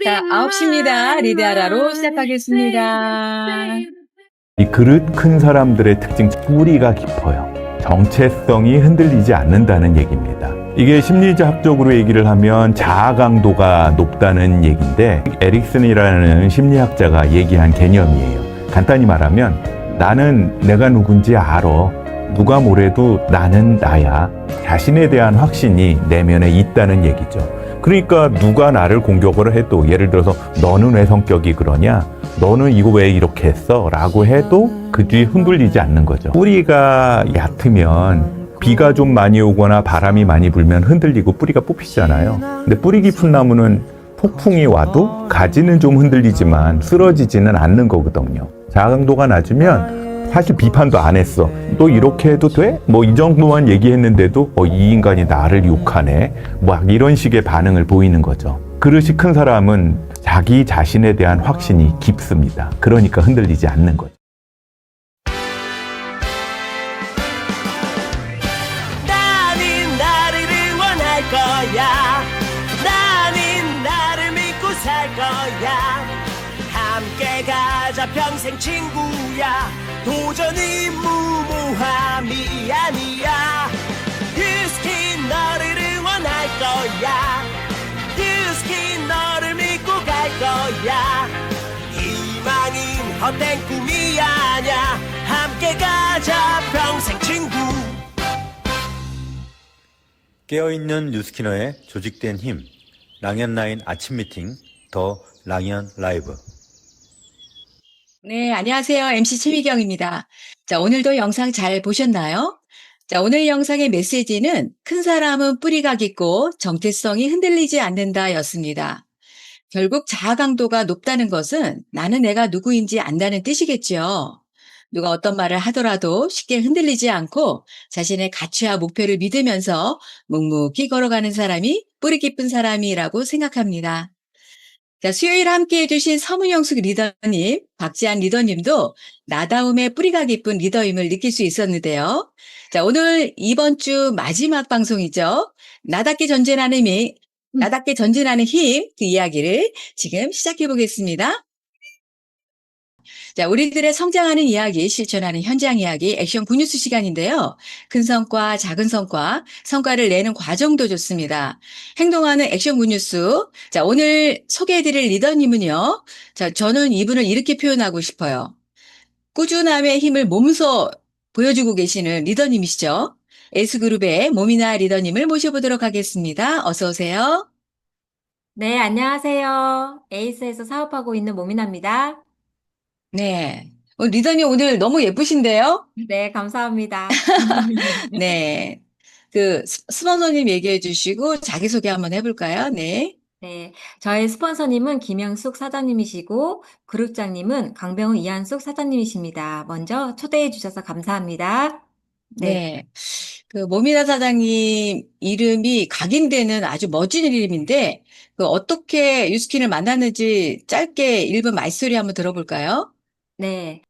자, 9시입니다. 리드하라로 시작하겠습니다. 이 그릇 큰 사람들의 특징, 뿌리가 깊어요. 정체성이 흔들리지 않는다는 얘기입니다. 이게 심리학적으로 얘기를 하면 자아 강도가 높다는 얘기인데, 에릭슨이라는 심리학자가 얘기한 개념이에요. 간단히 말하면 나는 내가 누군지 알아. 누가 뭐래도 나는 나야. 자신에 대한 확신이 내면에 있다는 얘기죠. 그러니까 누가 나를 공격을 해도, 예를 들어서 너는 왜 성격이 그러냐? 너는 이거 왜 이렇게 했어? 라고 해도 그 뒤에 흔들리지 않는 거죠. 뿌리가 얕으면 비가 좀 많이 오거나 바람이 많이 불면 흔들리고 뿌리가 뽑히잖아요. 근데 뿌리 깊은 나무는 폭풍이 와도 가지는 좀 흔들리지만 쓰러지지는 않는 거거든요. 자강도가 낮으면 사실 비판도 안 했어. 또 이렇게 해도 돼? 뭐 이 정도만 얘기했는데도 이 인간이 나를 욕하네. 막 이런 식의 반응을 보이는 거죠. 그릇이 큰 사람은 자기 자신에 대한 확신이 깊습니다. 그러니까 흔들리지 않는 거죠. 나는 나를 응원할 거야. 나는 나를 믿고 살 거야. 함께 가자 평생 친구야. 도전은 무모함이 아니야. 유스킨 너를 응원할 거야. 유스킨 너를 믿고 갈 거야. 희망은 헛된 꿈이 아냐. 함께 가자 평생 친구. 깨어있는 뉴스키너의 조직된 힘, 랑연라인 아침 미팅, 더 랑연 라이브. 네, 안녕하세요. MC 최미경입니다. 자, 오늘도 영상 잘 보셨나요? 자, 오늘 영상의 메시지는 큰 사람은 뿌리가 깊고 정체성이 흔들리지 않는다 였습니다. 결국 자아 강도가 높다는 것은 나는 내가 누구인지 안다는 뜻이겠죠. 누가 어떤 말을 하더라도 쉽게 흔들리지 않고 자신의 가치와 목표를 믿으면서 묵묵히 걸어가는 사람이 뿌리 깊은 사람이라고 생각합니다. 자, 수요일 함께 해주신 서문영숙 리더님, 박지한 리더님도 나다움의 뿌리가 깊은 리더임을 느낄 수 있었는데요. 자, 오늘 이번 주 마지막 방송이죠. 나답게 전진하는 힘, 그 이야기를 지금 시작해 보겠습니다. 자, 우리들의 성장하는 이야기, 실천하는 현장 이야기, 액션 굿뉴스 시간인데요. 큰 성과, 작은 성과, 성과를 내는 과정도 좋습니다. 행동하는 액션 굿뉴스. 자, 오늘 소개해드릴 리더님은요. 자, 저는 이분을 이렇게 표현하고 싶어요. 꾸준함의 힘을 몸소 보여주고 계시는 리더님이시죠. 에이스그룹의 모미나 리더님을 모셔보도록 하겠습니다. 어서 오세요. 네, 안녕하세요. 에이스에서 사업하고 있는 모미나입니다. 네. 리더님 오늘 너무 예쁘신데요? 네, 감사합니다. 네. 그 스폰서님 얘기해 주시고 자기소개 한번 해볼까요? 네. 네, 저희 스폰서님은 김영숙 사장님이시고 그룹장님은 강병우 이한숙 사장님이십니다. 먼저 초대해 주셔서 감사합니다. 네, 네. 그 모미나 사장님 이름이 각인되는 아주 멋진 이름인데 그 어떻게 유스킨을 만났는지 짧게 1분 말소리 한번 들어볼까요? 네.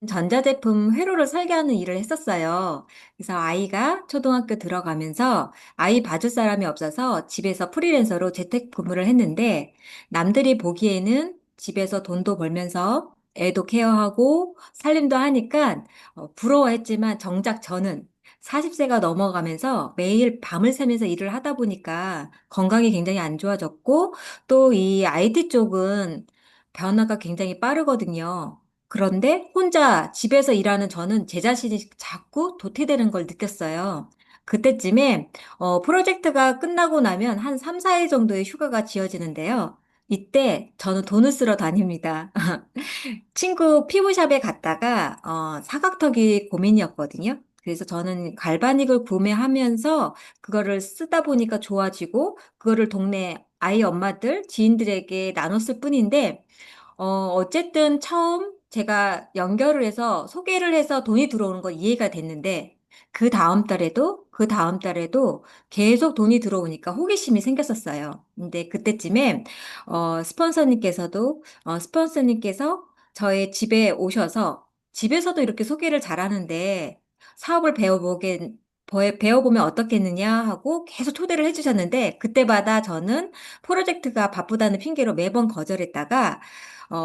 전자제품 회로를 설계하는 일을 했었어요. 그래서 아이가 초등학교 들어가면서 아이 봐줄 사람이 없어서 집에서 프리랜서로 재택근무를 했는데 남들이 보기에는 집에서 돈도 벌면서 애도 케어하고 살림도 하니까 부러워했지만 정작 저는 40세가 넘어가면서 매일 밤을 새면서 일을 하다 보니까 건강이 굉장히 안 좋아졌고 또 이 IT 쪽은 변화가 굉장히 빠르거든요. 그런데 혼자 집에서 일하는 저는 제 자신이 자꾸 도태되는 걸 느꼈어요. 그때쯤에 프로젝트가 끝나고 나면 한 3, 4일 정도의 휴가가 지어지는데요. 이때 저는 돈을 쓰러 다닙니다. 친구 피부샵에 갔다가 사각턱이 고민이었거든요. 그래서 저는 갈바닉을 구매하면서 그거를 쓰다 보니까 좋아지고 그거를 동네 아이 엄마들, 지인들에게 나눴을 뿐인데 어쨌든 처음 제가 연결을 해서 소개를 해서 돈이 들어오는 건 이해가 됐는데 그다음 달에도 계속 돈이 들어오니까 호기심이 생겼었어요. 근데 그때쯤에 스폰서님께서 저의 집에 오셔서 집에서도 이렇게 소개를 잘하는데 사업을 배워보면 어떻겠느냐 하고 계속 초대를 해주셨는데 그때마다 저는 프로젝트가 바쁘다는 핑계로 매번 거절했다가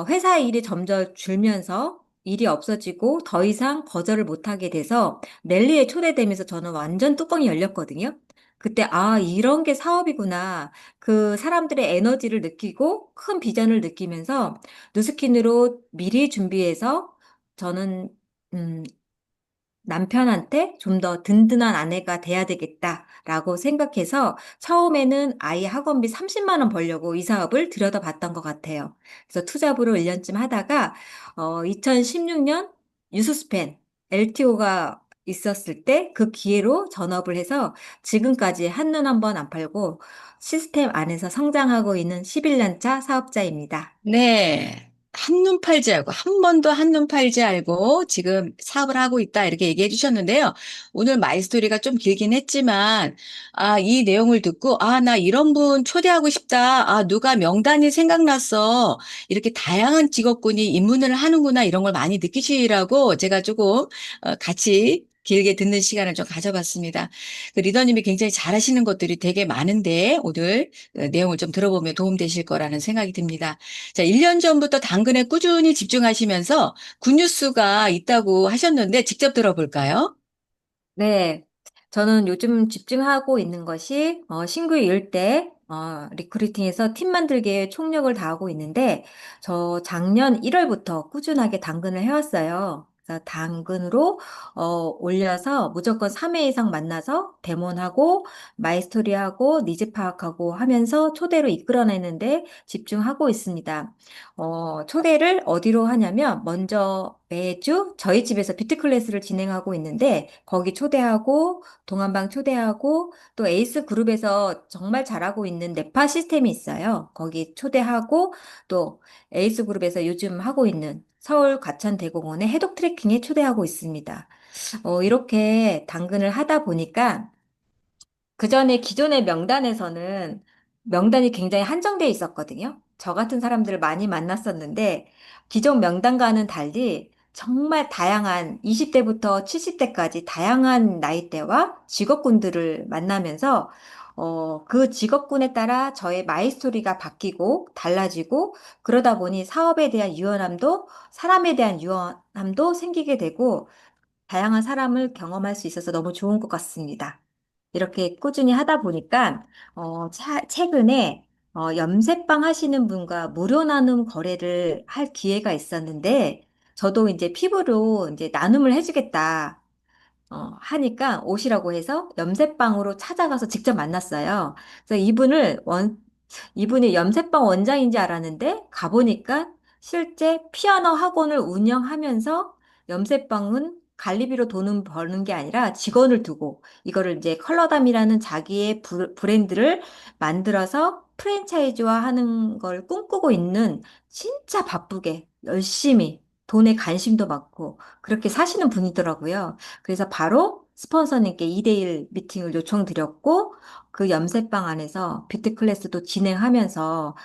회사 일이 점점 줄면서 일이 없어지고 더 이상 거절을 못하게 돼서 랠리에 초대되면서 저는 완전 뚜껑이 열렸거든요. 그때 아, 이런 게 사업이구나. 그 사람들의 에너지를 느끼고 큰 비전을 느끼면서 누스킨으로 미리 준비해서 저는 음, 남편한테 좀 더 든든한 아내가 돼야 되겠다라고 생각해서 처음에는 아이 학원비 30만 원 벌려고 이 사업을 들여다봤던 것 같아요. 그래서 투잡으로 1년쯤 하다가 2016년 유스스펜 LTO가 있었을 때 그 기회로 전업을 해서 지금까지 한눈 한 번 안 팔고 시스템 안에서 성장하고 있는 11년 차 사업자입니다. 네. 한눈 팔지 알고, 한 번도 한눈 팔지 알고 지금 사업을 하고 있다. 이렇게 얘기해 주셨는데요. 오늘 마이스토리가 좀 길긴 했지만, 이 내용을 듣고, 나 이런 분 초대하고 싶다. 누가 명단이 생각났어. 이렇게 다양한 직업군이 입문을 하는구나. 이런 걸 많이 느끼시라고 제가 조금 같이 길게 듣는 시간을 좀 가져봤습니다. 그 리더님이 굉장히 잘하시는 것들이 되게 많은데, 오늘 내용을 좀 들어보면 도움되실 거라는 생각이 듭니다. 자, 1년 전부터 당근에 꾸준히 집중하시면서 굿뉴스가 있다고 하셨는데 직접 들어볼까요? 네. 저는 요즘 집중하고 있는 것이 신규 일대 리크루팅에서 팀 만들기에 총력을 다하고 있는데 저 작년 1월부터 꾸준하게 당근을 해왔어요. 그래서 당근으로 올려서 무조건 3회 이상 만나서 데모하고 마이스토리하고 니즈 파악하고 하면서 초대로 이끌어내는데 집중하고 있습니다. 초대를 어디로 하냐면 먼저 매주 저희 집에서 뷰티 클래스를 진행하고 있는데 거기 초대하고 동안방 초대하고 또 에이스 그룹에서 정말 잘하고 있는 네파 시스템이 있어요. 거기 초대하고 또 에이스 그룹에서 요즘 하고 있는 서울 과천대공원의 해독 트레킹에 초대하고 있습니다. 이렇게 당근을 하다 보니까 그 전에 기존의 명단에서는 명단이 굉장히 한정돼 있었거든요. 저 같은 사람들을 많이 만났었는데 기존 명단과는 달리 정말 다양한 20대부터 70대까지 다양한 나이대와 직업군들을 만나면서 그 직업군에 따라 저의 마이스토리가 바뀌고 달라지고 그러다 보니 사업에 대한 유연함도 사람에 대한 유연함도 생기게 되고 다양한 사람을 경험할 수 있어서 너무 좋은 것 같습니다. 이렇게 꾸준히 하다 보니까, 최근에, 염색방 하시는 분과 무료 나눔 거래를 할 기회가 있었는데, 저도 이제 피부로 이제 나눔을 해주겠다. 하니까 오시라고 해서 염색방으로 찾아가서 직접 만났어요. 그래서 이분이 염색방 원장인지 알았는데 가보니까 실제 피아노 학원을 운영하면서 염색방은 관리비로 돈은 버는 게 아니라 직원을 두고 이거를 이제 컬러담이라는 자기의 브랜드를 만들어서 프랜차이즈화 하는 걸 꿈꾸고 있는 진짜 바쁘게 열심히 돈에 관심도 많고 그렇게 사시는 분이더라고요. 그래서 바로 스폰서님께 2대1 미팅을 요청드렸고 그 염색방 안에서 뷰티 클래스도 진행하면서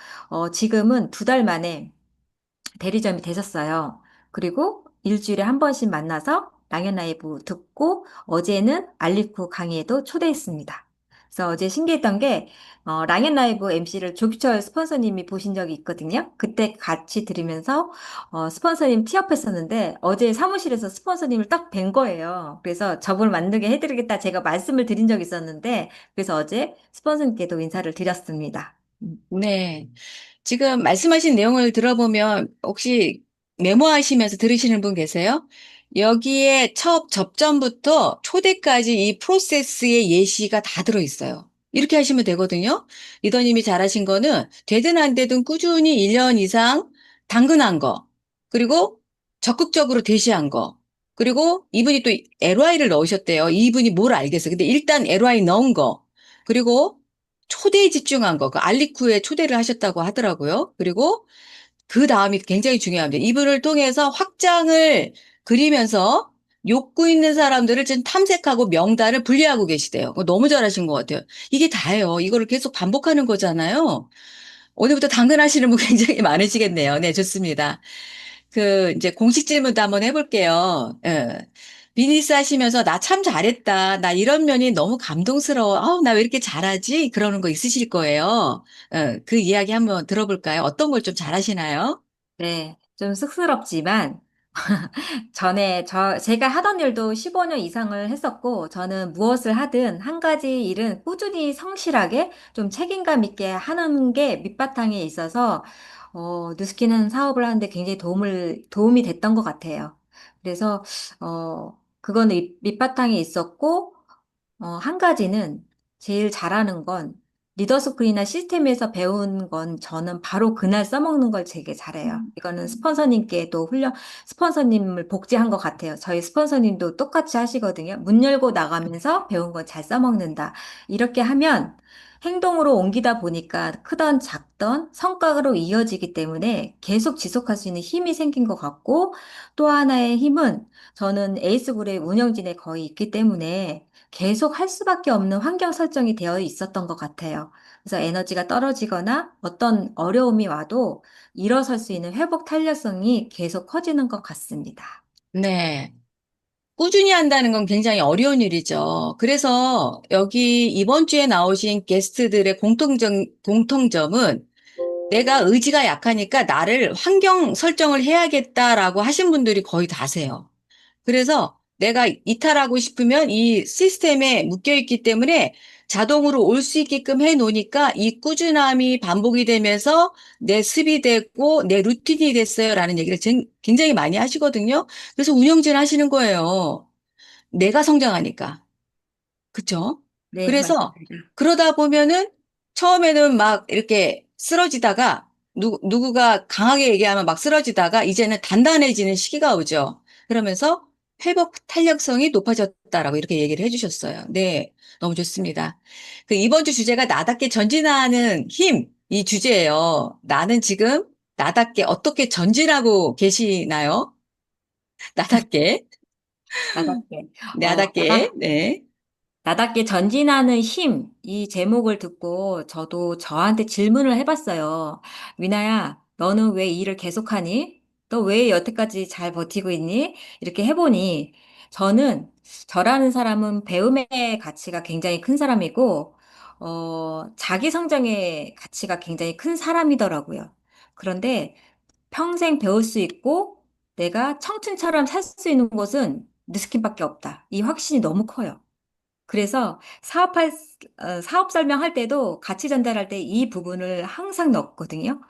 지금은 2달 만에 대리점이 되셨어요. 그리고 일주일에 한 번씩 만나서 랑연 라이브 듣고 어제는 알리쿠 강의에도 초대했습니다. 그래서 어제 신기했던 게 랑연 라이브 MC를 조기철 스폰서님이 보신 적이 있거든요. 그때 같이 들으면서 스폰서님 티업했었는데 어제 사무실에서 스폰서님을 딱 뵌 거예요. 그래서 저분을 만들게 해드리겠다 제가 말씀을 드린 적이 있었는데 그래서 어제 스폰서님께도 인사를 드렸습니다. 네. 지금 말씀하신 내용을 들어보면 혹시 메모하시면서 들으시는 분 계세요? 여기에 첫 접전부터 초대까지 이 프로세스의 예시가 다 들어있어요. 이렇게 하시면 되거든요. 리더님이 잘하신 거는 되든 안 되든 꾸준히 1년 이상 당근한 거, 그리고 적극적으로 대시한 거, 그리고 이분이 또 LY를 넣으셨대요. 이분이 뭘 알겠어요. 근데 일단 LY 넣은 거, 그리고 초대에 집중한 거, 그 알리쿠에 초대를 하셨다고 하더라고요. 그리고 그 다음이 굉장히 중요합니다. 이분을 통해서 확장을 그리면서 욕구 있는 사람들을 지금 탐색하고 명단을 분리하고 계시대요. 그거 너무 잘하신 것 같아요. 이게 다예요. 이거를 계속 반복하는 거잖아요. 오늘부터 당근하시는 분 굉장히 많으시겠네요. 네, 좋습니다. 이제 공식 질문도 한번 해볼게요. 예. 비즈니스 하시면서 나 참 잘했다. 나 이런 면이 너무 감동스러워. 아우, 나 왜 이렇게 잘하지? 그러는 거 있으실 거예요. 그 이야기 한번 들어볼까요? 어떤 걸 좀 잘하시나요? 네, 좀 쑥스럽지만, 제가 하던 일도 15년 이상을 했었고, 저는 무엇을 하든 한 가지 일은 꾸준히 성실하게 좀 책임감 있게 하는 게 밑바탕에 있어서, 뉴스키는 사업을 하는데 굉장히 도움이 됐던 것 같아요. 그래서, 그거는 밑바탕에 있었고, 한 가지는 제일 잘하는 건 리더스쿨이나 시스템에서 배운 건 저는 바로 그날 써먹는 걸 되게 잘해요. 이거는 스폰서님을 복제한 것 같아요. 저희 스폰서님도 똑같이 하시거든요. 문 열고 나가면서 배운 건 잘 써먹는다. 이렇게 하면 행동으로 옮기다 보니까 크던 작던 성과로 이어지기 때문에 계속 지속할 수 있는 힘이 생긴 것 같고 또 하나의 힘은 저는 에이스그룹의 운영진에 거의 있기 때문에 계속 할 수밖에 없는 환경 설정이 되어 있었던 것 같아요. 그래서 에너지가 떨어지거나 어떤 어려움이 와도 일어설 수 있는 회복 탄력성이 계속 커지는 것 같습니다. 네. 꾸준히 한다는 건 굉장히 어려운 일이죠. 그래서 여기 이번 주에 나오신 게스트들의 공통점은 내가 의지가 약하니까 나를 환경 설정을 해야겠다라고 하신 분들이 거의 다세요. 그래서 내가 이탈하고 싶으면 이 시스템에 묶여 있기 때문에 자동으로 올 수 있게끔 해 놓으니까 이 꾸준함이 반복이 되면서 내 습이 됐고 내 루틴이 됐어요라는 얘기를 굉장히 많이 하시거든요. 그래서 운영진 하시는 거예요. 내가 성장하니까. 그쵸? 네, 그래서 맞습니다. 그러다 보면은 처음에는 막 이렇게 쓰러지다가 누구가 강하게 얘기하면 막 쓰러지다가 이제는 단단해지는 시기가 오죠. 그러면서 회복 탄력성이 높아졌다라고 이렇게 얘기를 해주셨어요. 네, 너무 좋습니다. 그 이번 주 주제가 나답게 전진하는 힘, 이 주제예요. 나는 지금 나답게 어떻게 전진하고 계시나요? 나답게, 나답게. 어, 나답게, 네. 나답게 전진하는 힘, 이 제목을 듣고 저도 저한테 질문을 해봤어요. 미나야, 너는 왜 이 일을 계속하니? 너 왜 여태까지 잘 버티고 있니? 이렇게 해보니, 저라는 사람은 배움의 가치가 굉장히 큰 사람이고, 자기 성장의 가치가 굉장히 큰 사람이더라고요. 그런데 평생 배울 수 있고, 내가 청춘처럼 살 수 있는 곳은 느스킨밖에 없다. 이 확신이 너무 커요. 그래서 사업 설명할 때도 가치 전달할 때 이 부분을 항상 넣거든요.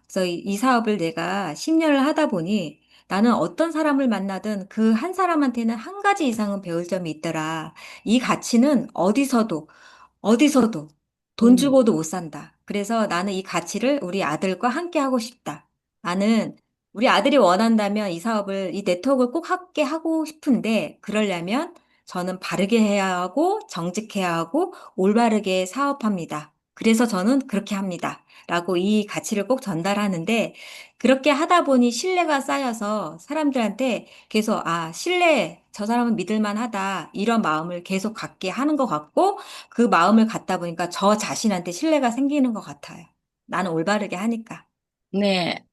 그래서 이 사업을 내가 10년을 하다 보니 나는 어떤 사람을 만나든 그 한 사람한테는 한 가지 이상은 배울 점이 있더라. 이 가치는 어디서도 돈 음. 주고도 못 산다. 그래서 나는 이 가치를 우리 아들과 함께 하고 싶다. 나는 우리 아들이 원한다면 이 네트워크를 꼭 함께 하고 싶은데, 그러려면 저는 바르게 해야 하고, 정직해야 하고, 올바르게 사업합니다. 그래서 저는 그렇게 합니다. 라고 이 가치를 꼭 전달하는데, 그렇게 하다 보니 신뢰가 쌓여서 사람들한테 계속, 저 사람은 믿을만 하다. 이런 마음을 계속 갖게 하는 것 같고, 그 마음을 갖다 보니까 저 자신한테 신뢰가 생기는 것 같아요. 나는 올바르게 하니까. 네.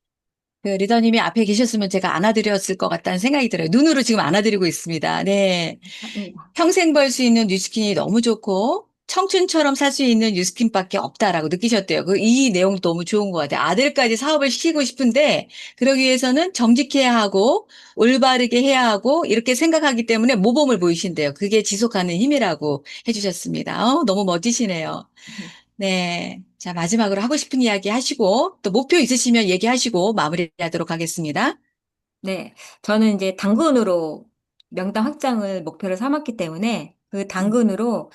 그 리더님이 앞에 계셨으면 제가 안아드렸을 것 같다는 생각이 들어요. 눈으로 지금 안아드리고 있습니다. 네. 감사합니다. 평생 벌 수 있는 뉴스킨이 너무 좋고 청춘처럼 살 수 있는 뉴스킨밖에 없다라고 느끼셨대요. 이 내용도 너무 좋은 것 같아요. 아들까지 사업을 시키고 싶은데 그러기 위해서는 정직해야 하고 올바르게 해야 하고 이렇게 생각하기 때문에 모범을 보이신대요. 그게 지속하는 힘이라고 해주셨습니다. 너무 멋지시네요. 네. 자, 마지막으로 하고 싶은 이야기 하시고 또 목표 있으시면 얘기하시고 마무리하도록 하겠습니다. 네, 저는 이제 당근으로 명당 확장을 목표로 삼았기 때문에 그 당근으로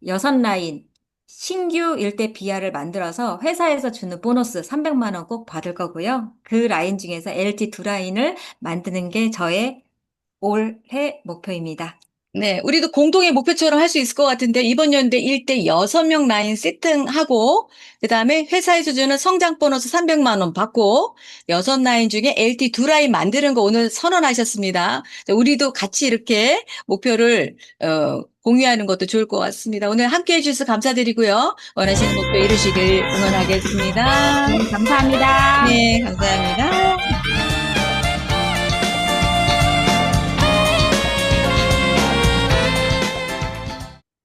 6라인 신규 일대 비아를 만들어서 회사에서 주는 보너스 300만 원 꼭 받을 거고요. 그 라인 중에서 LT 두 라인을 만드는 게 저의 올해 목표입니다. 네, 우리도 공동의 목표처럼 할 수 있을 것 같은데 이번 연도에 1대 6명 라인 세팅하고 그다음에 회사에서 주는 성장 보너스 300만 원 받고 6라인 중에 LT 두 라인 만드는 거 오늘 선언하셨습니다. 자, 우리도 같이 이렇게 목표를 공유하는 것도 좋을 것 같습니다. 오늘 함께 해주셔서 감사드리고요. 원하시는 목표 이루시길 응원하겠습니다. 네, 감사합니다. 네, 감사합니다.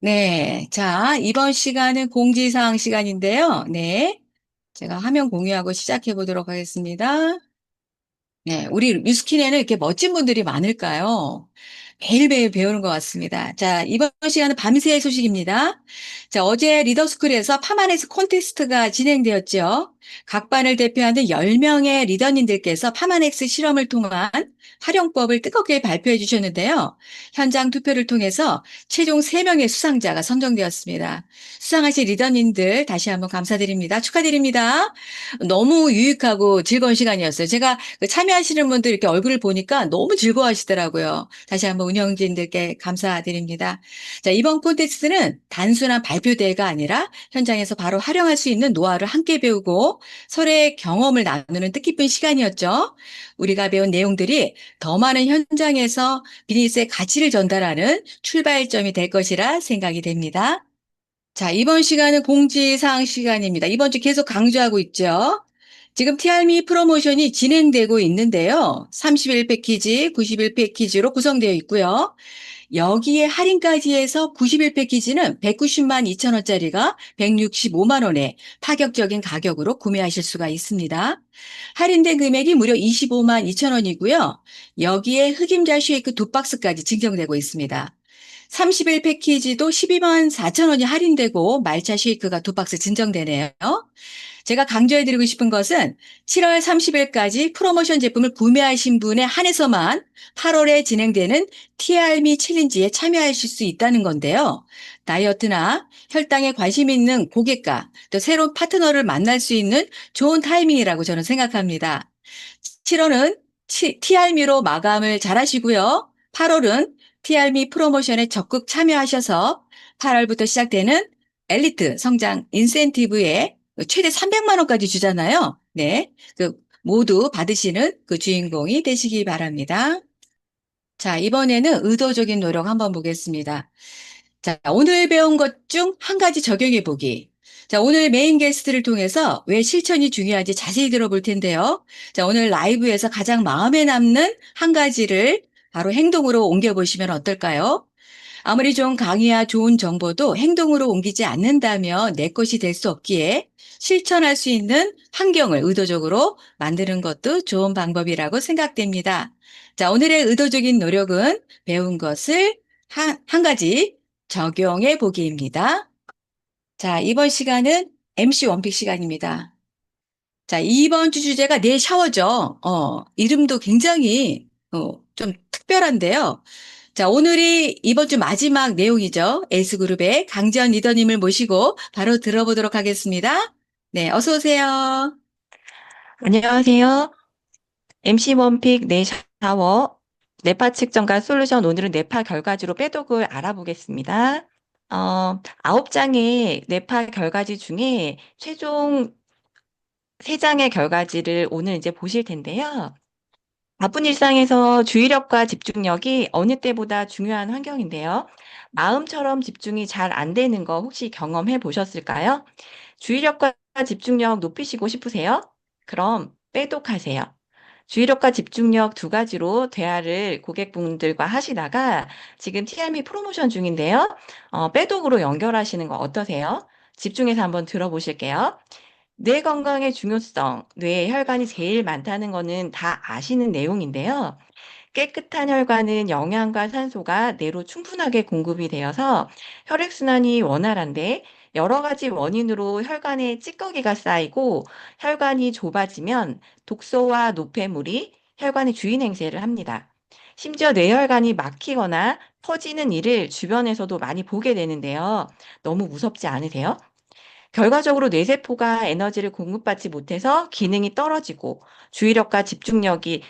네. 자, 이번 시간은 공지사항 시간인데요. 네. 제가 화면 공유하고 시작해 보도록 하겠습니다. 네. 우리 뉴스킨에는 이렇게 멋진 분들이 많을까요? 매일매일 배우는 것 같습니다. 자, 이번 시간은 밤새 소식입니다. 자, 어제 리더스쿨에서 파마네스 콘테스트가 진행되었죠. 각 반을 대표하는 10명의 리더님들께서 파마넥스 실험을 통한 활용법을 뜨겁게 발표해 주셨는데요. 현장 투표를 통해서 최종 3명의 수상자가 선정되었습니다. 수상하신 리더님들 다시 한번 감사드립니다. 축하드립니다. 너무 유익하고 즐거운 시간이었어요. 제가 그 참여하시는 분들 이렇게 얼굴을 보니까 너무 즐거워하시더라고요. 다시 한번 운영진들께 감사드립니다. 자, 이번 콘테스트는 단순한 발표대회가 아니라 현장에서 바로 활용할 수 있는 노하우를 함께 배우고 서로의 경험을 나누는 뜻깊은 시간이었죠. 우리가 배운 내용들이 더 많은 현장에서 비즈니스의 가치를 전달하는 출발점이 될 것이라 생각이 됩니다. 자, 이번 시간은 공지사항 시간입니다. 이번 주 계속 강조하고 있죠. 지금 티알미 프로모션이 진행되고 있는데요. 31 패키지, 91 패키지로 구성되어 있고요. 여기에 할인까지 해서 91 패키지는 190만 2천 원짜리가 165만 원에 파격적인 가격으로 구매하실 수가 있습니다. 할인된 금액이 무려 25만 2천 원이고요. 여기에 흑임자 쉐이크 2박스까지 증정되고 있습니다. 30일 패키지도 12만 4천 원이 할인되고 말차 쉐이크가 2박스 증정되네요. 제가 강조해드리고 싶은 것은 7월 30일까지 프로모션 제품을 구매하신 분에 한해서만 8월에 진행되는 TRME 챌린지에 참여하실 수 있다는 건데요. 다이어트나 혈당에 관심 있는 고객과 또 새로운 파트너를 만날 수 있는 좋은 타이밍이라고 저는 생각합니다. 7월은 TRME로 마감을 잘 하시고요. 8월은 TRME 프로모션에 적극 참여하셔서 8월부터 시작되는 엘리트 성장 인센티브에 최대 300만 원까지 주잖아요. 네. 모두 받으시는 그 주인공이 되시기 바랍니다. 자, 이번에는 의도적인 노력 한번 보겠습니다. 자, 오늘 배운 것 중 한 가지 적용해 보기. 자, 오늘 메인 게스트를 통해서 왜 실천이 중요한지 자세히 들어볼 텐데요. 자, 오늘 라이브에서 가장 마음에 남는 한 가지를 바로 행동으로 옮겨보시면 어떨까요? 아무리 좋은 강의와 좋은 정보도 행동으로 옮기지 않는다면 내 것이 될 수 없기에 실천할 수 있는 환경을 의도적으로 만드는 것도 좋은 방법이라고 생각됩니다. 자, 오늘의 의도적인 노력은 배운 것을 한 가지 적용해 보기입니다. 자, 이번 시간은 MC 원픽 시간입니다. 자, 이번 주 주제가 내 샤워죠. 이름도 굉장히 좀 특별한데요. 자, 오늘이 이번 주 마지막 내용이죠. 에이스그룹의 강지연 리더님을 모시고 바로 들어보도록 하겠습니다. 네, 어서 오세요. 안녕하세요. MC 원픽 내 샤워 뇌파 측정과 솔루션 오늘은 뇌파 결과지로 빼독을 알아보겠습니다. 9장의 뇌파 결과지 중에 최종 3장의 결과지를 오늘 이제 보실 텐데요. 바쁜 일상에서 주의력과 집중력이 어느 때보다 중요한 환경인데요. 마음처럼 집중이 잘 안 되는 거 혹시 경험해 보셨을까요? 주의력과 집중력 높이시고 싶으세요? 그럼 빼독하세요. 주의력과 집중력 2가지로 대화를 고객분들과 하시다가 지금 TRME 프로모션 중인데요. 빼독으로 연결하시는 거 어떠세요? 집중해서 한번 들어보실게요. 뇌 건강의 중요성, 뇌에 혈관이 제일 많다는 거는 다 아시는 내용인데요. 깨끗한 혈관은 영양과 산소가 뇌로 충분하게 공급이 되어서 혈액순환이 원활한데 여러 가지 원인으로 혈관에 찌꺼기가 쌓이고 혈관이 좁아지면 독소와 노폐물이 혈관의 주인 행세를 합니다. 심지어 뇌혈관이 막히거나 터지는 일을 주변에서도 많이 보게 되는데요. 너무 무섭지 않으세요? 결과적으로 뇌세포가 에너지를 공급받지 못해서 기능이 떨어지고 주의력과 집중력이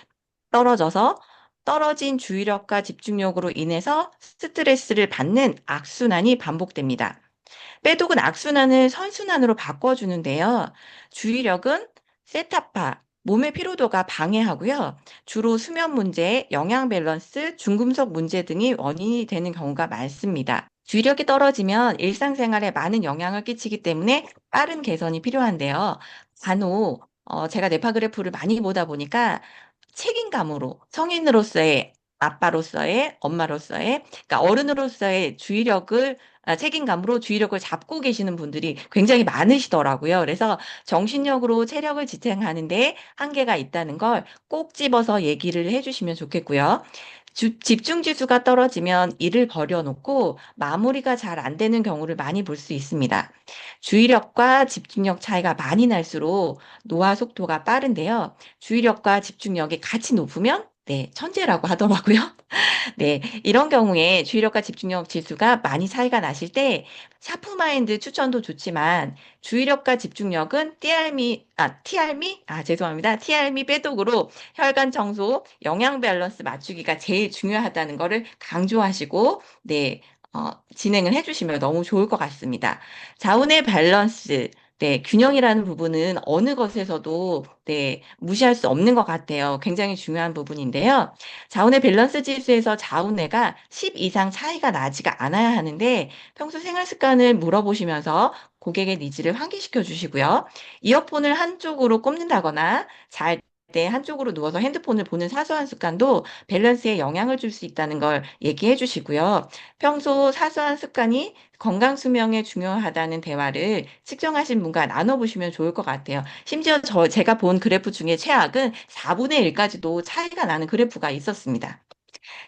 떨어져서 떨어진 주의력과 집중력으로 인해서 스트레스를 받는 악순환이 반복됩니다. 빼독은 악순환을 선순환으로 바꿔주는데요. 주의력은 세타파, 몸의 피로도가 방해하고요. 주로 수면 문제, 영양 밸런스, 중금속 문제 등이 원인이 되는 경우가 많습니다. 주의력이 떨어지면 일상생활에 많은 영향을 끼치기 때문에 빠른 개선이 필요한데요. 간혹 제가 뇌파 그래프를 많이 보다 보니까 책임감으로 성인으로서의 아빠로서의, 엄마로서의, 그러니까 어른으로서의 책임감으로 주의력을 잡고 계시는 분들이 굉장히 많으시더라고요. 그래서 정신력으로 체력을 지탱하는데 한계가 있다는 걸 꼭 집어서 얘기를 해주시면 좋겠고요. 집중 지수가 떨어지면 일을 버려놓고 마무리가 잘 안 되는 경우를 많이 볼 수 있습니다. 주의력과 집중력 차이가 많이 날수록 노화 속도가 빠른데요. 주의력과 집중력이 같이 높으면 네, 천재라고 하더라고요. 네, 이런 경우에 주의력과 집중력 지수가 많이 차이가 나실 때 샤프마인드 추천도 좋지만 주의력과 집중력은 죄송합니다. TRM이 빼독으로 혈관 청소, 영양 밸런스 맞추기가 제일 중요하다는 거를 강조하시고 네, 진행을 해주시면 너무 좋을 것 같습니다. 자운의 밸런스, 네, 균형이라는 부분은 어느 것에서도 네, 무시할 수 없는 것 같아요. 굉장히 중요한 부분인데요. 자운의 밸런스 지수에서 자운회가 10 이상 차이가 나지가 않아야 하는데 평소 생활 습관을 물어보시면서 고객의 니즈를 환기시켜 주시고요. 이어폰을 한쪽으로 꼽는다거나 잘 때 한쪽으로 누워서 핸드폰을 보는 사소한 습관도 밸런스에 영향을 줄 수 있다는 걸 얘기해 주시고요. 평소 사소한 습관이 건강 수명에 중요하다는 대화를 측정하신 분과 나눠보시면 좋을 것 같아요. 심지어 제가 본 그래프 중에 최악은 4분의 1까지도 차이가 나는 그래프가 있었습니다.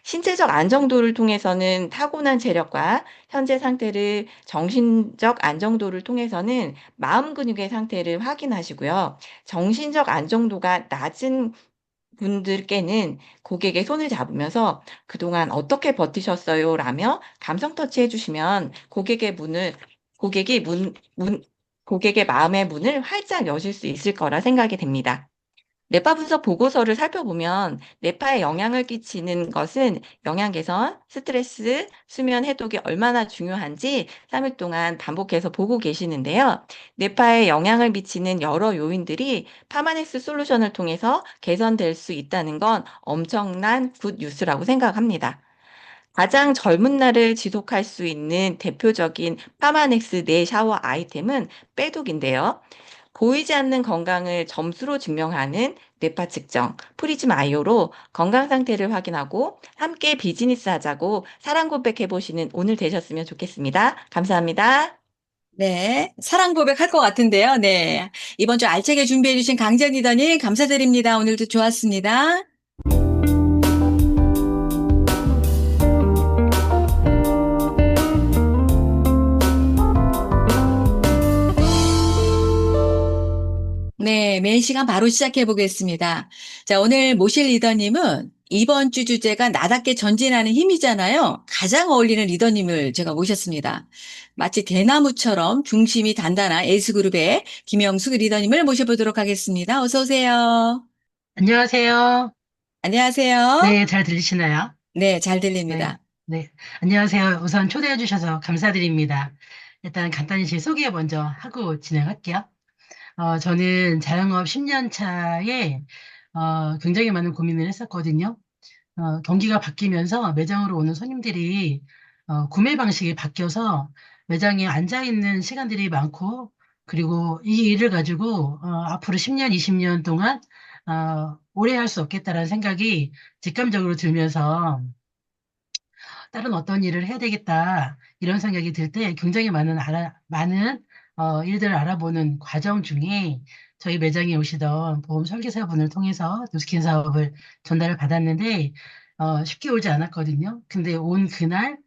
신체적 안정도를 통해서는 타고난 체력과 현재 상태를 정신적 안정도를 통해서는 마음 근육의 상태를 확인하시고요. 정신적 안정도가 낮은 분들께는 고객의 손을 잡으면서 그동안 어떻게 버티셨어요? 라며 감성 터치 해주시면 고객이 고객의 마음의 문을 활짝 여실 수 있을 거라 생각이 됩니다. 뇌파 분석 보고서를 살펴보면 뇌파에 영향을 끼치는 것은 영양 개선, 스트레스, 수면 해독이 얼마나 중요한지 3일 동안 반복해서 보고 계시는데요. 뇌파에 영향을 미치는 여러 요인들이 파마넥스 솔루션을 통해서 개선될 수 있다는 건 엄청난 굿 뉴스라고 생각합니다. 가장 젊은 날을 지속할 수 있는 대표적인 파마넥스 뇌 샤워 아이템은 빼독인데요. 보이지 않는 건강을 점수로 증명하는 뇌파 측정, 프리즘 아이오로 건강 상태를 확인하고 함께 비즈니스 하자고 사랑 고백해 보시는 오늘 되셨으면 좋겠습니다. 감사합니다. 네, 사랑 고백할 것 같은데요. 네, 이번 주 알차게 준비해 주신 강전 리더님 감사드립니다. 오늘도 좋았습니다. 네, 매일 시간 바로 시작해 보겠습니다. 자, 오늘 모실 리더님은 이번 주 주제가 나답게 전진하는 힘이잖아요. 가장 어울리는 리더님을 제가 모셨습니다. 마치 대나무처럼 중심이 단단한 에이스그룹의 김영숙 리더님을 모셔보도록 하겠습니다. 어서 오세요. 안녕하세요. 안녕하세요. 네, 잘 들리시나요? 네, 잘 네, 들립니다. 네. 안녕하세요. 우선 초대해 주셔서 감사드립니다. 일단 간단히 제 소개 먼저 하고 진행할게요. 저는 자영업 10년 차에 굉장히 많은 고민을 했었거든요. 경기가 바뀌면서 매장으로 오는 손님들이 구매 방식이 바뀌어서 매장에 앉아 있는 시간들이 많고, 그리고 이 일을 가지고 앞으로 10년, 20년 동안 오래 할 수 없겠다라는 생각이 직감적으로 들면서 다른 어떤 일을 해야 되겠다 이런 생각이 들 때 굉장히 많은 일들을 알아보는 과정 중에 저희 매장에 오시던 보험 설계사분을 통해서 누스킨 사업을 전달을 받았는데 쉽게 오지 않았거든요. 근데 온 그날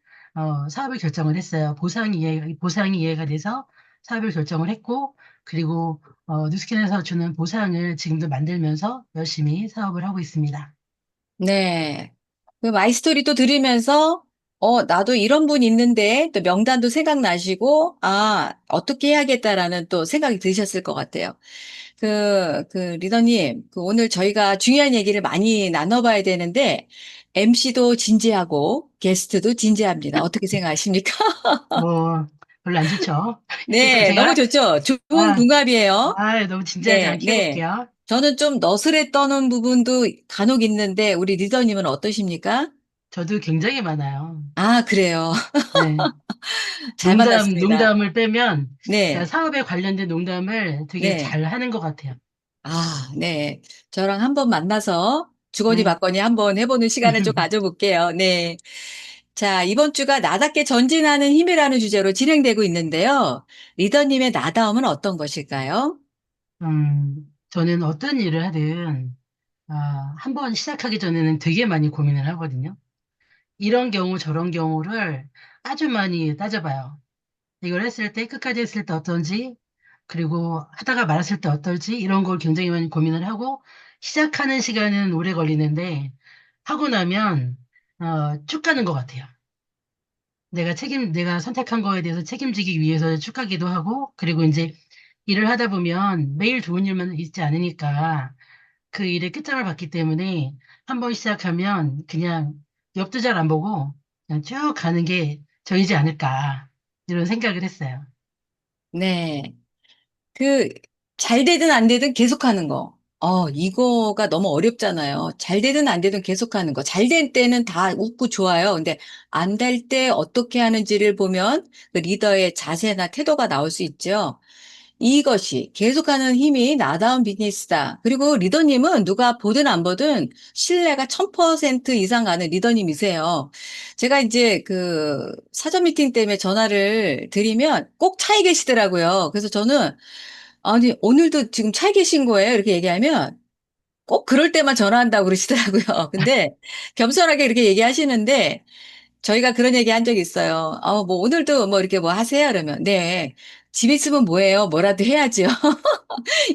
사업을 결정을 했어요. 보상이 이해가 돼서 사업을 결정을 했고, 그리고 누스킨에서 주는 보상을 지금도 만들면서 열심히 사업을 하고 있습니다. 네. 그 마이스토리 또 들으면서, 나도 이런 분 있는데, 또 명단도 생각나시고, 아, 어떻게 해야겠다라는 또 생각이 드셨을 것 같아요. 리더님, 오늘 저희가 중요한 얘기를 많이 나눠봐야 되는데, MC도 진지하고, 게스트도 진지합니다. 어떻게 생각하십니까? 뭐 별로 안 좋죠. 일단 네, 너무 제가 좋죠? 좋은 아, 궁합이에요. 너무 진지하지 네, 않게 네. 해볼게요. 저는 좀 너스레 떠는 부분도 간혹 있는데, 우리 리더님은 어떠십니까? 저도 굉장히 많아요. 아, 그래요. 네. 잘 맞았습니다. 농담을 빼면 제가 네, 사업에 관련된 농담을 되게 네. 잘 하는 것 같아요. 아, 네. 저랑 한번 만나서 주거니 네. 받거니 한번 해보는 시간을 좀 가져볼게요. 네. 자, 이번 주가 나답게 전진하는 힘이라는 주제로 진행되고 있는데요. 리더님의 나다움은 어떤 것일까요? 저는 어떤 일을 하든, 한번 시작하기 전에는 되게 많이 고민을 하거든요. 이런 경우, 저런 경우를 아주 많이 따져봐요. 이걸 했을 때, 끝까지 했을 때 어떤지, 그리고 하다가 말았을 때 어떨지, 이런 걸 굉장히 많이 고민을 하고, 시작하는 시간은 오래 걸리는데, 하고 나면, 쭉 가는 것 같아요. 내가 선택한 거에 대해서 책임지기 위해서 쭉 가기도 하고, 그리고 이제 일을 하다 보면 매일 좋은 일만 있지 않으니까, 그 일의 끝장을 봤기 때문에, 한 번 시작하면 그냥 옆도 잘 안 보고, 그냥 쭉 가는 게 저이지 않을까, 이런 생각을 했어요. 네. 그, 잘 되든 안 되든 계속하는 거. 이거가 너무 어렵잖아요. 잘 되든 안 되든 계속하는 거. 잘 될 때는 다 웃고 좋아요. 근데 안 될 때 어떻게 하는지를 보면 그 리더의 자세나 태도가 나올 수 있죠. 이것이 계속하는 힘이 나다운 비즈니스다. 그리고 리더님은 누가 보든 안 보든 신뢰가 1000% 이상 가는 리더님이세요. 제가 이제 그 사전 미팅 때문에 전화를 드리면 꼭 차에 계시더라고요. 그래서 저는 아니, 오늘도 지금 차에 계신 거예요? 이렇게 얘기하면 꼭 그럴 때만 전화한다고 그러시더라고요. 근데 겸손하게 이렇게 얘기하시는데 저희가 그런 얘기 한 적이 있어요. 뭐 오늘도 뭐 이렇게 뭐 하세요? 그러면 네. 집에 있으면 뭐해요? 뭐라도 해야죠.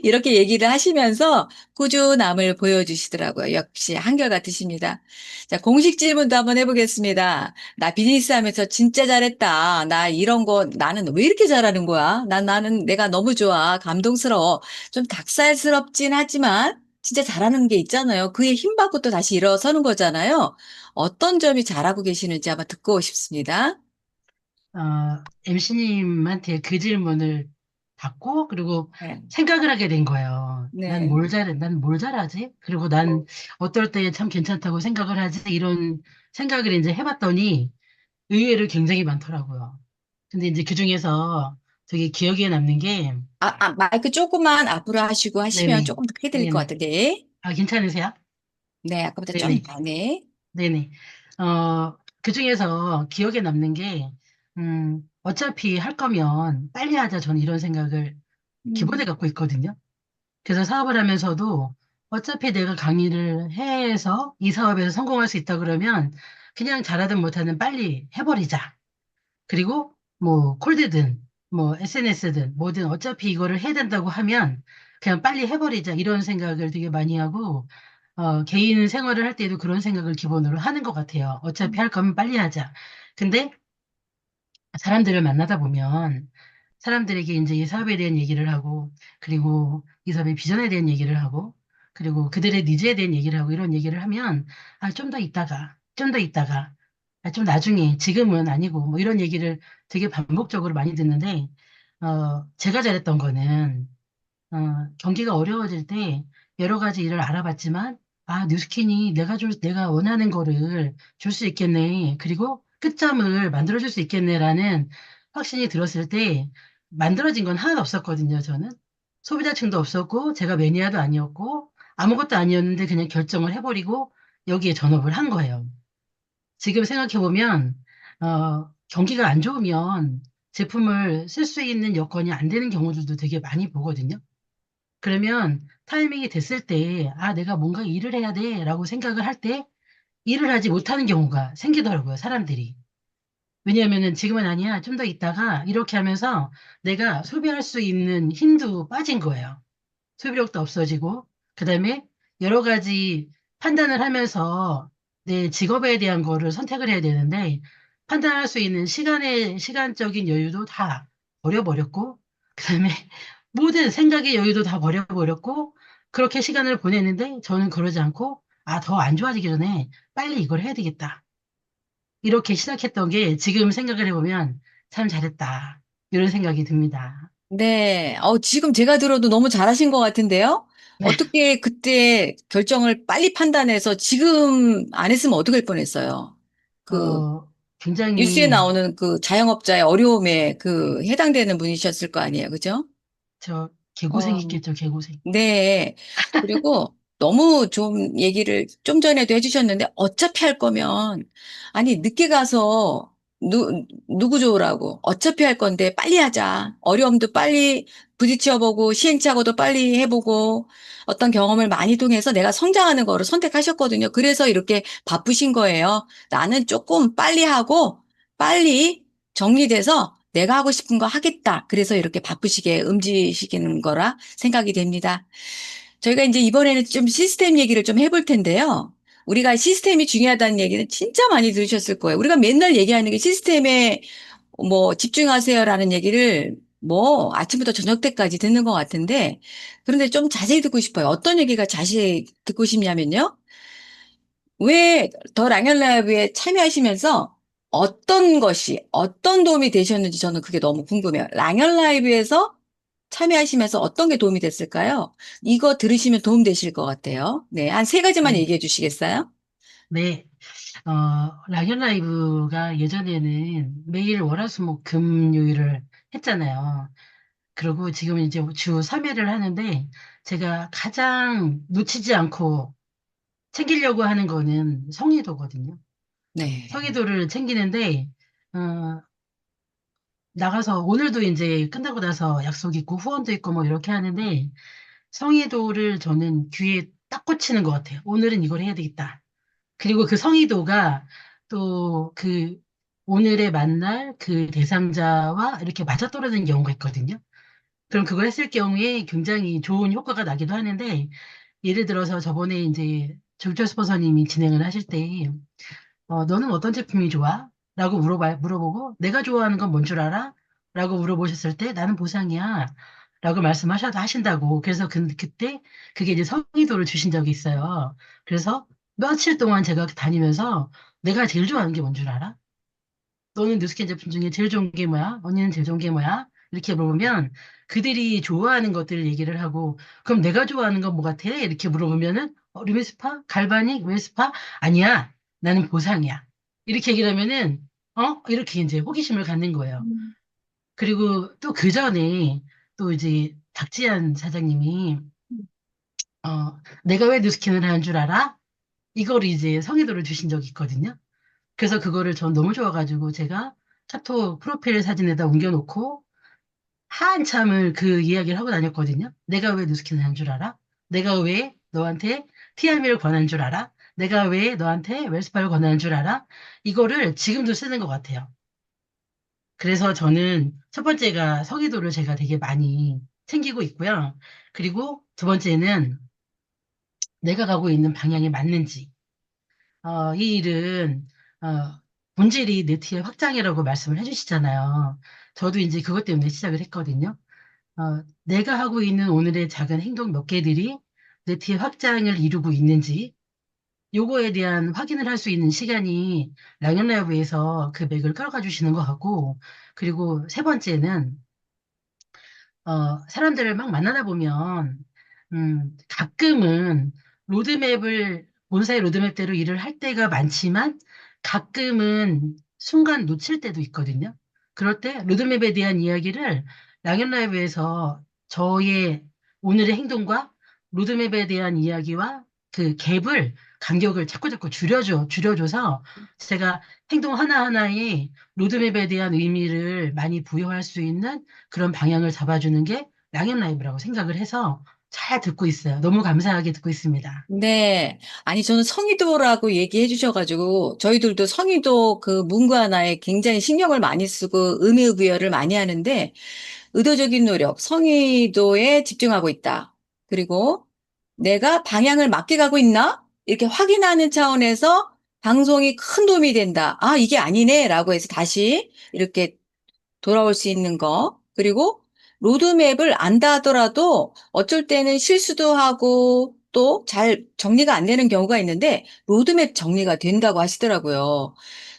이렇게 얘기를 하시면서 꾸준함을 보여주시더라고요. 역시 한결같으십니다. 자, 공식 질문도 한번 해보겠습니다. 나 비즈니스 하면서 진짜 잘했다. 나 이런 거 나는 왜 이렇게 잘하는 거야? 나는 내가 너무 좋아. 감동스러워. 좀 닭살스럽진 하지만 진짜 잘하는 게 있잖아요. 그에 힘받고 또 다시 일어서는 거잖아요. 어떤 점이 잘하고 계시는지 한번 듣고 싶습니다. MC님한테 그 질문을 받고, 그리고 네. 생각을 하게 된 거예요. 네. 난 뭘 잘하지? 그리고 난 어떨 때 참 괜찮다고 생각을 하지? 이런 생각을 이제 해봤더니 의외로 굉장히 많더라고요. 근데 이제 그 중에서 되게 기억에 남는 게, 마이크 조금만 앞으로 하시고 하시면 네네, 조금 더 크게 들릴 것 네네. 같은데. 괜찮으세요? 네, 아까보다 좀 네네. 더, 네. 네네. 그 중에서 기억에 남는 게, 어차피 할 거면 빨리 하자. 저는 이런 생각을 기본에 음, 갖고 있거든요. 그래서 사업을 하면서도 어차피 내가 강의를 해서 이 사업에서 성공할 수 있다 그러면 그냥 잘하든 못하든 빨리 해버리자. 그리고 뭐 콜드든 뭐 SNS든 뭐든 어차피 이거를 해야 된다고 하면 그냥 빨리 해버리자. 이런 생각을 되게 많이 하고 개인 생활을 할 때도 그런 생각을 기본으로 하는 것 같아요. 어차피 할 거면 빨리 하자. 근데 사람들을 만나다 보면 사람들에게 이제 이 사업에 대한 얘기를 하고, 그리고 이 사업의 비전에 대한 얘기를 하고, 그리고 그들의 니즈에 대한 얘기를 하고, 이런 얘기를 하면, 좀 더 있다가, 좀 더 있다가, 좀 나중에, 지금은 아니고, 뭐 이런 얘기를 되게 반복적으로 많이 듣는데, 제가 잘했던 거는, 경기가 어려워질 때 여러 가지 일을 알아봤지만, 뉴스킨이 내가 원하는 거를 줄 수 있겠네. 그리고 끝점을 만들어줄 수 있겠네라는 확신이 들었을 때, 만들어진 건 하나도 없었거든요, 저는. 소비자층도 없었고, 제가 매니아도 아니었고, 아무것도 아니었는데 그냥 결정을 해버리고, 여기에 전업을 한 거예요. 지금 생각해보면, 경기가 안 좋으면 제품을 쓸 수 있는 여건이 안 되는 경우들도 되게 많이 보거든요. 그러면 타이밍이 됐을 때, 내가 뭔가 일을 해야 돼 라고 생각을 할 때 일을 하지 못하는 경우가 생기더라고요, 사람들이. 왜냐하면은 지금은 아니야, 좀 더 있다가 이렇게 하면서 내가 소비할 수 있는 힘도 빠진 거예요. 소비력도 없어지고, 그 다음에 여러 가지 판단을 하면서 내 직업에 대한 거를 선택을 해야 되는데, 판단할 수 있는 시간적인 여유도 다 버려버렸고, 그 다음에 모든 생각의 여유도 다 버려버렸고, 그렇게 시간을 보내는데, 저는 그러지 않고, 더 안 좋아지기 전에 빨리 이걸 해야 되겠다. 이렇게 시작했던 게 지금 생각을 해보면 참 잘했다. 이런 생각이 듭니다. 네. 지금 제가 들어도 너무 잘하신 것 같은데요? 어떻게 그때 결정을 빨리 판단해서 지금 안 했으면 어떻게 할 뻔했어요? 그 어, 뉴스에 굉장히 나오는 그 자영업자의 어려움에 그 해당되는 분이셨을 거 아니에요. 그죠? 어, 개고생했겠죠, 개고생. 네. 그리고 너무 좀 얘기를 좀 전에도 해주셨는데, 어차피 할 거면, 아니, 늦게 가서, 누구 좋으라고. 어차피 할 건데, 빨리 하자. 어려움도 빨리 부딪혀보고, 시행착오도 빨리 해보고, 어떤 경험을 많이 통해서 내가 성장하는 거를 선택하셨거든요. 그래서 이렇게 바쁘신 거예요. 나는 조금 빨리 하고, 빨리 정리돼서 내가 하고 싶은 거 하겠다. 그래서 이렇게 바쁘시게 움직이시는 거라 생각이 됩니다. 저희가 이제 이번에는 좀 시스템 얘기를 좀 해볼 텐데요. 우리가 시스템이 중요하다는 얘기는 진짜 많이 들으셨을 거예요. 우리가 맨날 얘기하는 게 시스템에 뭐 집중하세요라는 얘기를 뭐 아침부터 저녁 때까지 듣는 것 같은데, 그런데 좀 자세히 듣고 싶어요. 어떤 얘기가 자세히 듣고 싶냐면요. 왜 더 랑연 라이브에 참여하시면서 어떤 것이 어떤 도움이 되셨는지 저는 그게 너무 궁금해요. 랑연 라이브에서 참여하시면서 어떤 게 도움이 됐을까요? 이거 들으시면 도움 되실 것 같아요. 네, 한 세 가지만 네. 얘기해 주시겠어요? 네. 락연 라이브가 예전에는 매일 월화수목 금요일을 했잖아요. 그리고 지금 이제 주 3회를 하는데 제가 가장 놓치지 않고 챙기려고 하는 거는 성의도거든요. 네. 성의도를 챙기는데, 어, 나가서 오늘도 이제 끝나고 나서 약속 있고 후원도 있고 뭐 이렇게 하는데 성의도를 저는 귀에 딱 꽂히는 것 같아요. 오늘은 이걸 해야 되겠다. 그리고 그 성의도가 또 그 오늘의 만날 그 대상자와 이렇게 맞아떨어지는 경우가 있거든요. 그럼 그걸 했을 경우에 굉장히 좋은 효과가 나기도 하는데 예를 들어서 저번에 이제 조철 스포서님이 진행을 하실 때 너는 어떤 제품이 좋아? 라고 물어보고 내가 좋아하는 건 뭔 줄 알아? 라고 물어보셨을 때 나는 보상이야. 라고 하신다고. 그래서 그때 그게 이제 성의도를 주신 적이 있어요. 그래서 며칠 동안 제가 다니면서 내가 제일 좋아하는 게 뭔 줄 알아? 너는 뉴스킨 제품 중에 제일 좋은 게 뭐야? 언니는 제일 좋은 게 뭐야? 이렇게 물어보면 그들이 좋아하는 것들을 얘기를 하고 그럼 내가 좋아하는 건 뭐 같아? 이렇게 물어보면은 루미스파? 갈바닉? 웨스파? 아니야. 나는 보상이야. 이렇게 얘기를 하면은 이렇게 이제 호기심을 갖는 거예요. 그리고 또 그 전에 또 이제 박지한 사장님이 내가 왜 뉴스킨을 하는 줄 알아? 이걸 이제 성의도를 주신 적이 있거든요. 그래서 그거를 전 너무 좋아가지고 제가 카톡 프로필 사진에다 옮겨놓고 한참을 그 이야기를 하고 다녔거든요. 내가 왜 뉴스킨을 한 줄 알아? 내가 왜 너한테 티아미를 권한 줄 알아? 내가 왜 너한테 웰스파를 권하는 줄 알아? 이거를 지금도 쓰는 것 같아요. 그래서 저는 첫 번째가 서기도를 제가 되게 많이 챙기고 있고요. 그리고 두 번째는 내가 가고 있는 방향에 맞는지. 이 일은 본질이 네트의 확장이라고 말씀을 해주시잖아요. 저도 이제 그것 때문에 시작을 했거든요. 내가 하고 있는 오늘의 작은 행동 몇 개들이 네트의 확장을 이루고 있는지 요거에 대한 확인을 할 수 있는 시간이 랑연라이브에서 그 맥을 끌어가 주시는 것 같고 그리고 세 번째는 사람들을 막 만나다 보면, 가끔은 본사의 로드맵대로 일을 할 때가 많지만, 가끔은 순간 놓칠 때도 있거든요. 그럴 때 로드맵에 대한 이야기를 랑연 라이브에서 저의 오늘의 행동과 로드맵에 대한 이야기와 그 갭을, 간격을 자꾸 줄여줘서 제가 행동 하나하나에 로드맵에 대한 의미를 많이 부여할 수 있는 그런 방향을 잡아주는 게 랑앤 라이브라고 생각을 해서 잘 듣고 있어요. 너무 감사하게 듣고 있습니다. 네. 아니, 저는 성의도라고 얘기해 주셔가지고, 저희들도 성의도 그 문구 하나에 굉장히 신경을 많이 쓰고 의미 부여를 많이 하는데, 의도적인 노력, 성의도에 집중하고 있다. 그리고 내가 방향을 맞게 가고 있나? 이렇게 확인하는 차원에서 방송이 큰 도움이 된다. 아, 이게 아니네. 라고 해서 다시 이렇게 돌아올 수 있는 거. 그리고 로드맵을 안다 하더라도 어쩔 때는 실수도 하고 또 잘 정리가 안 되는 경우가 있는데 로드맵 정리가 된다고 하시더라고요.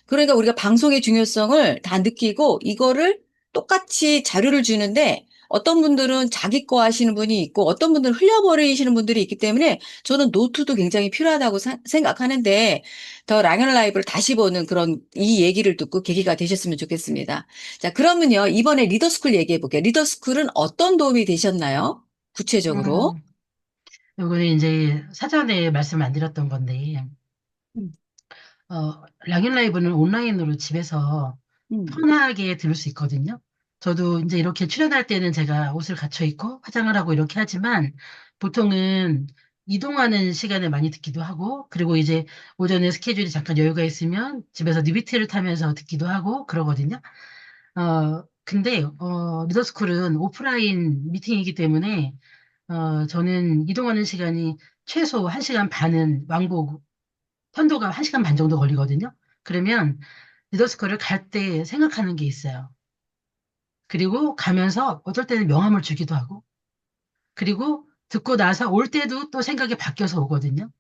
그러니까 우리가 방송의 중요성을 다 느끼고 이거를 똑같이 자료를 주는데 어떤 분들은 자기 거 하시는 분이 있고 어떤 분들은 흘려버리시는 분들이 있기 때문에 저는 노트도 굉장히 필요하다고 생각하는데 더 랑앤 라이브를 다시 보는 그런 이 얘기를 듣고 계기가 되셨으면 좋겠습니다. 자, 그러면요. 이번에 리더스쿨 얘기해 볼게요. 리더스쿨은 어떤 도움이 되셨나요? 구체적으로? 음, 요거는 이제 사전에 말씀 안 드렸던 건데, 음, 락인 라이브는 온라인으로 집에서 음, 편하게 들을 수 있거든요. 저도 이제 이렇게 출연할 때는 제가 옷을 갖춰 입고 화장을 하고 이렇게 하지만 보통은 이동하는 시간에 많이 듣기도 하고 그리고 이제 오전에 스케줄이 잠깐 여유가 있으면 집에서 리비트를 타면서 듣기도 하고 그러거든요. 근데 리더스쿨은 오프라인 미팅이기 때문에 저는 이동하는 시간이 최소 1시간 반은 왕복 편도가 1시간 반 정도 걸리거든요. 그러면 리더스쿨을 갈 때 생각하는 게 있어요. 그리고 가면서 어떨 때는 명함을 주기도 하고, 그리고 듣고 나서 올 때도 또 생각이 바뀌어서 오거든요.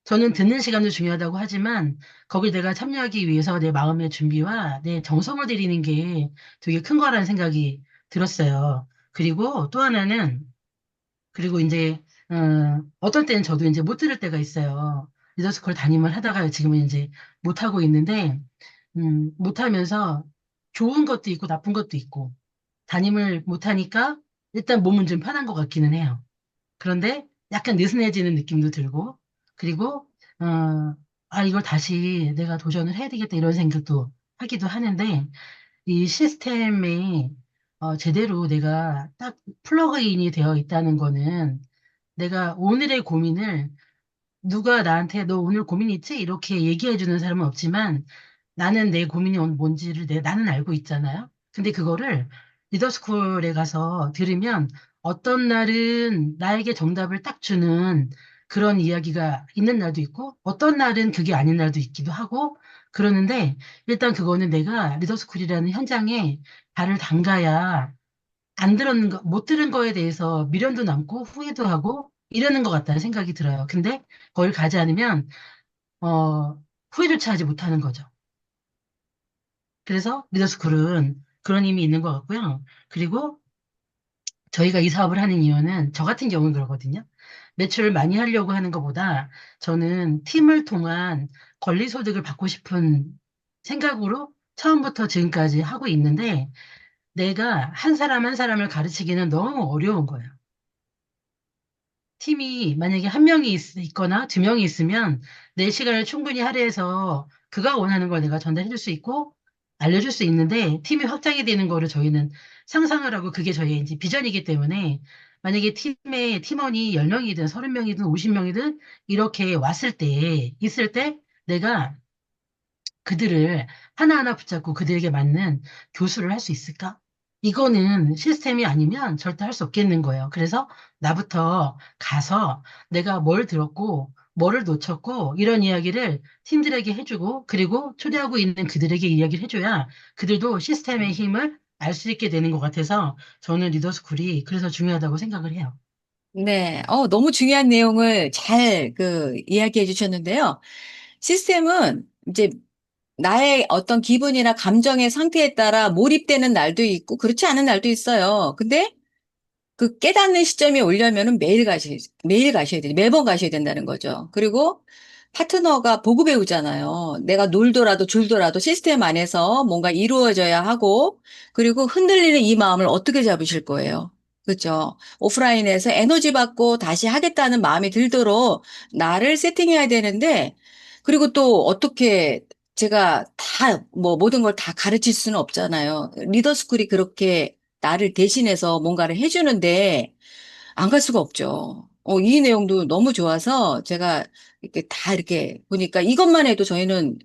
저는 듣는 시간도 중요하다고 하지만, 거길 내가 참여하기 위해서 내 마음의 준비와 내 정성을 들이는 게 되게 큰 거라는 생각이 들었어요. 그리고 또 하나는, 그리고 이제, 어떨 때는 저도 이제 못 들을 때가 있어요. 리더스쿨 담임을 하다가 지금은 이제 못 하고 있는데, 못 하면서 좋은 것도 있고 나쁜 것도 있고, 담임을 못 하니까 일단 몸은 좀 편한 것 같기는 해요. 그런데 약간 느슨해지는 느낌도 들고, 그리고, 이걸 다시 내가 도전을 해야 되겠다 이런 생각도 하기도 하는데, 이 시스템에 제대로 내가 딱 플러그인이 되어 있다는 거는 내가 오늘의 고민을 누가 나한테 너 오늘 고민 있지? 이렇게 얘기해 주는 사람은 없지만 나는 내 고민이 뭔지를 나는 알고 있잖아요. 근데 그거를 리더스쿨에 가서 들으면 어떤 날은 나에게 정답을 딱 주는 그런 이야기가 있는 날도 있고 어떤 날은 그게 아닌 날도 있기도 하고 그러는데 일단 그거는 내가 리더스쿨이라는 현장에 발을 담가야 안 들은 거, 못 들은 거에 대해서 미련도 남고 후회도 하고 이러는 것 같다는 생각이 들어요. 근데 거길 가지 않으면 후회조차 하지 못하는 거죠. 그래서 리더스쿨은 그런 의미 있는 것 같고요. 그리고 저희가 이 사업을 하는 이유는 저 같은 경우는 그러거든요. 매출을 많이 하려고 하는 것보다 저는 팀을 통한 권리소득을 받고 싶은 생각으로 처음부터 지금까지 하고 있는데 내가 한 사람 한 사람을 가르치기는 너무 어려운 거예요. 팀이 만약에 한 명이 있거나 두 명이 있으면 내 시간을 충분히 할애해서 그가 원하는 걸 내가 전달해 줄 수 있고 알려줄 수 있는데 팀이 확장이 되는 거를 저희는 상상을 하고 그게 저희의 이제 비전이기 때문에 만약에 팀에 팀원이 10명이든 30명이든 50명이든 이렇게 왔을 때 있을 때 내가 그들을 하나하나 붙잡고 그들에게 맞는 교수를 할 수 있을까? 이거는 시스템이 아니면 절대 할 수 없겠는 거예요. 그래서 나부터 가서 내가 뭘 들었고, 뭐를 놓쳤고, 이런 이야기를 팀들에게 해주고, 그리고 초대하고 있는 그들에게 이야기를 해줘야 그들도 시스템의 힘을 알 수 있게 되는 것 같아서 저는 리더스쿨이 그래서 중요하다고 생각을 해요. 네. 너무 중요한 내용을 잘 이야기해 주셨는데요. 시스템은 이제 나의 어떤 기분이나 감정의 상태에 따라 몰입되는 날도 있고 그렇지 않은 날도 있어요. 근데 그 깨닫는 시점이 오려면은 매일 가셔야 돼요. 매번 가셔야 된다는 거죠. 그리고 파트너가 보고 배우잖아요. 내가 놀더라도 졸더라도 시스템 안에서 뭔가 이루어져야 하고, 그리고 흔들리는 이 마음을 어떻게 잡으실 거예요? 그렇죠. 오프라인에서 에너지 받고 다시 하겠다는 마음이 들도록 나를 세팅해야 되는데, 그리고 또 어떻게 제가 다, 모든 걸 다 가르칠 수는 없잖아요. 리더스쿨이 그렇게 나를 대신해서 뭔가를 해주는데 안 갈 수가 없죠. 이 내용도 너무 좋아서 제가 이렇게 다 이렇게 보니까 이것만 해도 저희는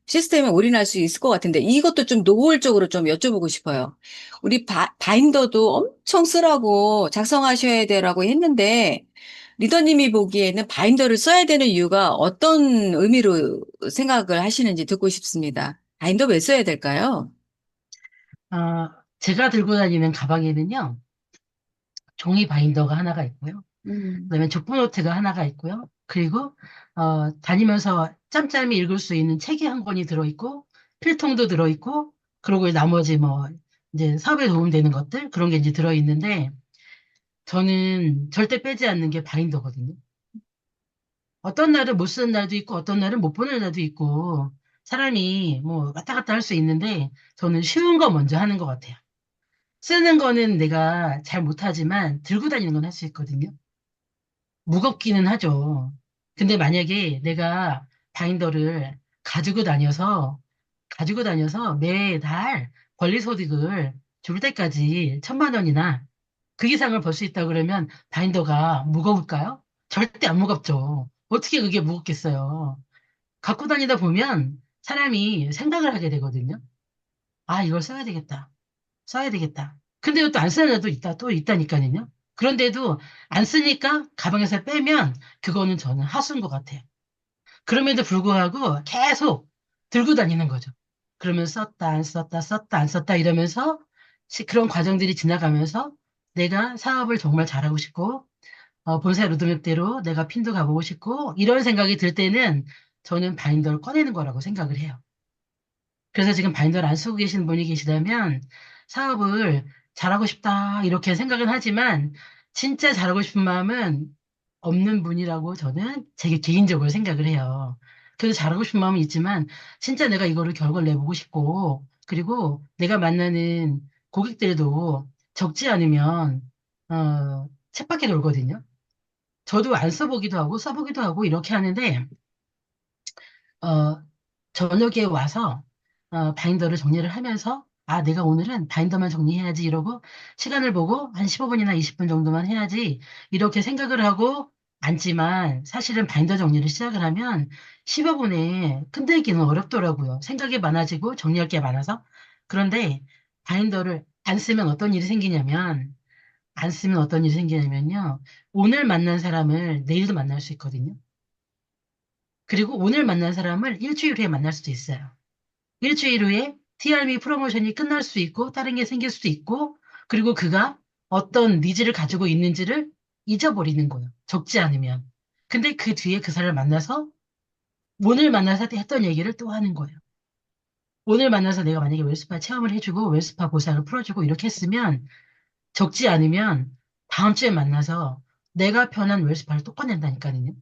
시스템에 올인할 수 있을 것 같은데 이것도 좀 노골적으로 좀 여쭤보고 싶어요. 우리 바인더도 엄청 쓰라고 작성하셔야 되라고 했는데 리더님이 보기에는 바인더를 써야 되는 이유가 어떤 의미로 생각을 하시는지 듣고 싶습니다. 바인더 왜 써야 될까요? 제가 들고 다니는 가방에는요, 종이 바인더가 하나가 있고요. 음. 그다음에 족보노트가 하나가 있고요. 그리고 다니면서 짬짬이 읽을 수 있는 책이 한 권이 들어있고 필통도 들어있고 그리고 나머지 뭐 이제 사업에 도움되는 것들 그런 게 이제 들어있는데 저는 절대 빼지 않는 게 바인더거든요. 어떤 날은 못 쓰는 날도 있고 어떤 날은 못 보는 날도 있고 사람이 뭐 왔다 갔다 할 수 있는데 저는 쉬운 거 먼저 하는 것 같아요. 쓰는 거는 내가 잘 못하지만 들고 다니는 건 할 수 있거든요. 무겁기는 하죠. 근데 만약에 내가 바인더를 가지고 다녀서 매달 권리소득을 줄 때까지 1,000만 원이나 그 이상을 벌 수 있다 그러면 바인더가 무거울까요? 절대 안 무겁죠. 어떻게 그게 무겁겠어요? 갖고 다니다 보면 사람이 생각을 하게 되거든요. 아, 이걸 써야 되겠다. 써야 되겠다. 근데 또 안 쓰는 애도 또 있다니까요. 그런데도 안 쓰니까 가방에서 빼면 그거는 저는 하수인 것 같아요. 그럼에도 불구하고 계속 들고 다니는 거죠. 그러면 썼다, 안 썼다, 썼다, 안 썼다 이러면서 그런 과정들이 지나가면서 내가 사업을 정말 잘하고 싶고, 본사 로드맵대로 내가 핀도 가보고 싶고, 이런 생각이 들 때는 저는 바인더를 꺼내는 거라고 생각을 해요. 그래서 지금 바인더를 안 쓰고 계시는 분이 계시다면 사업을 잘하고 싶다 이렇게 생각은 하지만 진짜 잘하고 싶은 마음은 없는 분이라고 저는 제 개인적으로 생각을 해요. 그래서 잘하고 싶은 마음은 있지만 진짜 내가 이거를 결과를 내보고 싶고 그리고 내가 만나는 고객들도 적지 않으면 쳇바퀴 돌거든요. 저도 안 써보기도 하고 써보기도 하고 이렇게 하는데 어, 저녁에 와서 바인더를 정리를 하면서 아, 내가 오늘은 바인더만 정리해야지 이러고 시간을 보고 한 15분이나 20분 정도만 해야지 이렇게 생각을 하고 앉지만 사실은 바인더 정리를 시작을 하면 15분에 끝내기는 어렵더라고요. 생각이 많아지고 정리할 게 많아서. 그런데 바인더를 안 쓰면 어떤 일이 생기냐면요. 오늘 만난 사람을 내일도 만날 수 있거든요. 그리고 오늘 만난 사람을 일주일 후에 만날 수도 있어요. 일주일 후에 TRM 프로모션이 끝날 수 있고 다른 게 생길 수도 있고 그리고 그가 어떤 니즈를 가지고 있는지를 잊어버리는 거예요. 적지 않으면. 근데 그 뒤에 그 사람을 만나서 오늘 만나서 했던 얘기를 또 하는 거예요. 오늘 만나서 내가 만약에 웰스파 체험을 해주고 웰스파 보상을 풀어주고 이렇게 했으면 적지 않으면 다음 주에 만나서 내가 편한 웰스파를 또 꺼낸다니까요.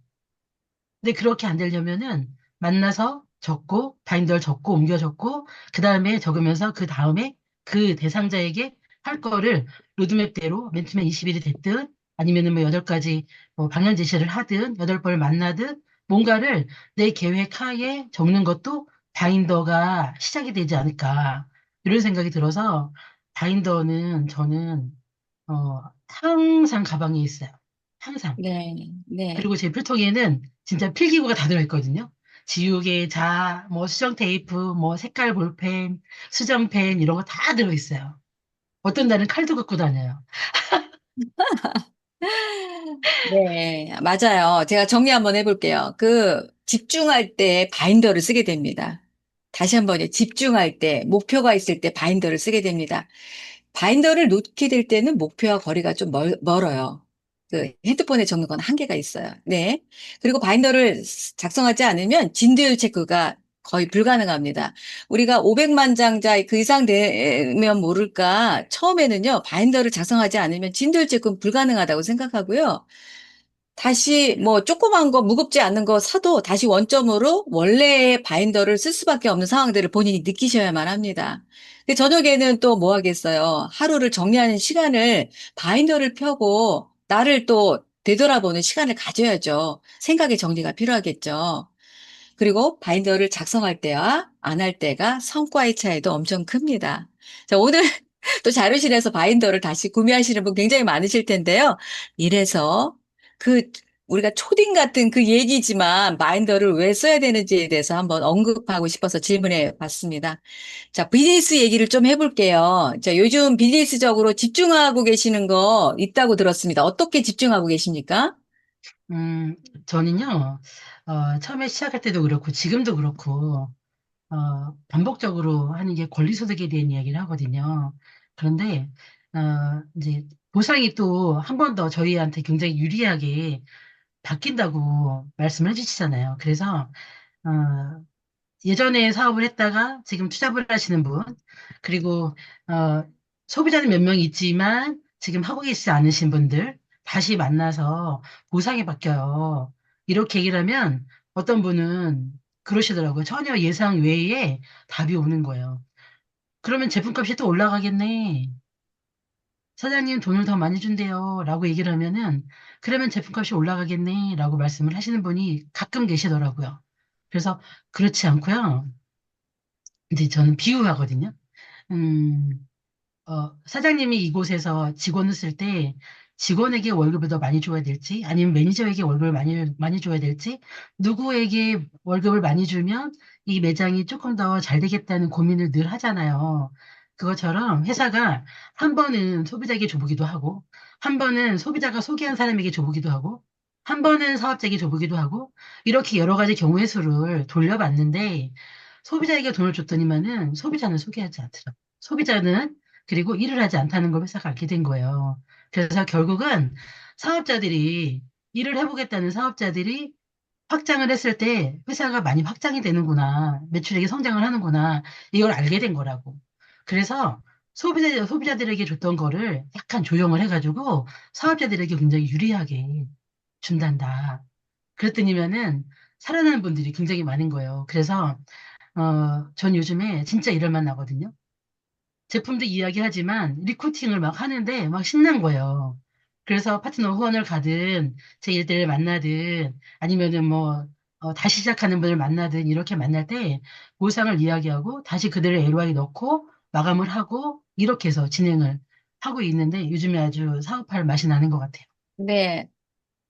근데 그렇게 안 되려면은 만나서 적고 바인더를 적고 옮겨 적고 그 다음에 적으면서 그 다음에 그 대상자에게 할 거를 로드맵대로 맨투맨 20일이 됐든 아니면은 뭐 8가지 뭐 방향 제시를 하든 8번을 만나든 뭔가를 내 계획 하에 적는 것도 바인더가 시작이 되지 않을까 이런 생각이 들어서 바인더는 저는 항상 가방에 있어요. 항상. 네, 네. 그리고 제 필통에는 진짜 필기구가 다 들어있거든요. 지우개, 뭐 수정 테이프, 뭐 색깔 볼펜, 수정펜 이런 거 다 들어있어요. 어떤 날은 칼도 갖고 다녀요. 네, 맞아요. 제가 정리 한번 해볼게요. 집중할 때 바인더를 쓰게 됩니다. 다시 한번요. 집중할 때, 목표가 있을 때 바인더를 쓰게 됩니다. 바인더를 놓게 될 때는 목표와 거리가 좀 멀어요. 핸드폰에 적는 건 한계가 있어요. 네. 그리고 바인더를 작성하지 않으면 진도율 체크가 거의 불가능합니다. 우리가 500만 장자 그 이상 되면 모를까 처음에는요, 바인더를 작성하지 않으면 진도율 체크는 불가능하다고 생각하고요. 다시 뭐 조그만 거 무겁지 않은 거 사도 다시 원점으로 원래의 바인더를 쓸 수밖에 없는 상황들을 본인이 느끼셔야만 합니다. 근데 저녁에는 또 뭐 하겠어요. 하루를 정리하는 시간을 바인더를 펴고 나를 또 되돌아보는 시간을 가져야죠. 생각의 정리가 필요하겠죠. 그리고 바인더를 작성할 때와 안 할 때가 성과의 차이도 엄청 큽니다. 자, 오늘 또 자료실에서 바인더를 다시 구매하시는 분 굉장히 많으실 텐데요. 이래서 그 우리가 초딩 같은 그 얘기지만 바인더를 왜 써야 되는지에 대해서 한번 언급하고 싶어서 질문해 봤습니다. 자, 비즈니스 얘기를 좀 해볼게요. 자, 요즘 비즈니스적으로 집중하고 계시는 거 있다고 들었습니다. 어떻게 집중하고 계십니까? 음, 저는요, 처음에 시작할 때도 그렇고, 지금도 그렇고, 반복적으로 하는 게 권리소득에 대한 이야기를 하거든요. 그런데, 이제 보상이 또 한 번 더 저희한테 굉장히 유리하게 바뀐다고 말씀을 해주시잖아요. 그래서, 어, 예전에 사업을 했다가 지금 투잡을 하시는 분, 그리고, 소비자는 몇 명 있지만 지금 하고 계시지 않으신 분들, 다시 만나서 보상이 바뀌어요. 이렇게 얘기를 하면 어떤 분은 그러시더라고요. 전혀 예상 외에 답이 오는 거예요. 그러면 제품값이 또 올라가겠네. 사장님 돈을 더 많이 준대요. 라고 얘기를 하면은 그러면 제품값이 올라가겠네. 라고 말씀을 하시는 분이 가끔 계시더라고요. 그래서 그렇지 않고요. 이제 저는 비유하거든요. 음, 사장님이 이곳에서 직원을 쓸 때 직원에게 월급을 더 많이 줘야 될지 아니면 매니저에게 월급을 많이 줘야 될지 누구에게 월급을 많이 주면 이 매장이 조금 더 잘 되겠다는 고민을 늘 하잖아요. 그것처럼 회사가 한 번은 소비자에게 줘보기도 하고 한 번은 소비자가 소개한 사람에게 줘보기도 하고 한 번은 사업자에게 줘보기도 하고 이렇게 여러 가지 경우의 수를 돌려봤는데 소비자에게 돈을 줬더니만은 소비자는 소개하지 않더라고요. 소비자는 그리고 일을 하지 않다는 걸 회사가 알게 된 거예요. 그래서 결국은 사업자들이 일을 해보겠다는 사업자들이 확장을 했을 때 회사가 많이 확장이 되는구나. 매출액이 성장을 하는구나. 이걸 알게 된 거라고. 그래서 소비자들에게 줬던 거를 약간 조정을 해가지고 사업자들에게 굉장히 유리하게 준단다. 그랬더니면은 살아나는 분들이 굉장히 많은 거예요. 그래서 전 요즘에 진짜 일을 만나거든요. 제품도 이야기하지만 리크루팅을 막 하는데 막 신난 거예요. 그래서 파트너 후원을 가든 제 일들을 만나든 아니면은 뭐 다시 시작하는 분을 만나든 이렇게 만날 때 보상을 이야기하고 다시 그들을 LOI 넣고 마감을 하고 이렇게 해서 진행을 하고 있는데 요즘에 아주 사업할 맛이 나는 것 같아요. 네.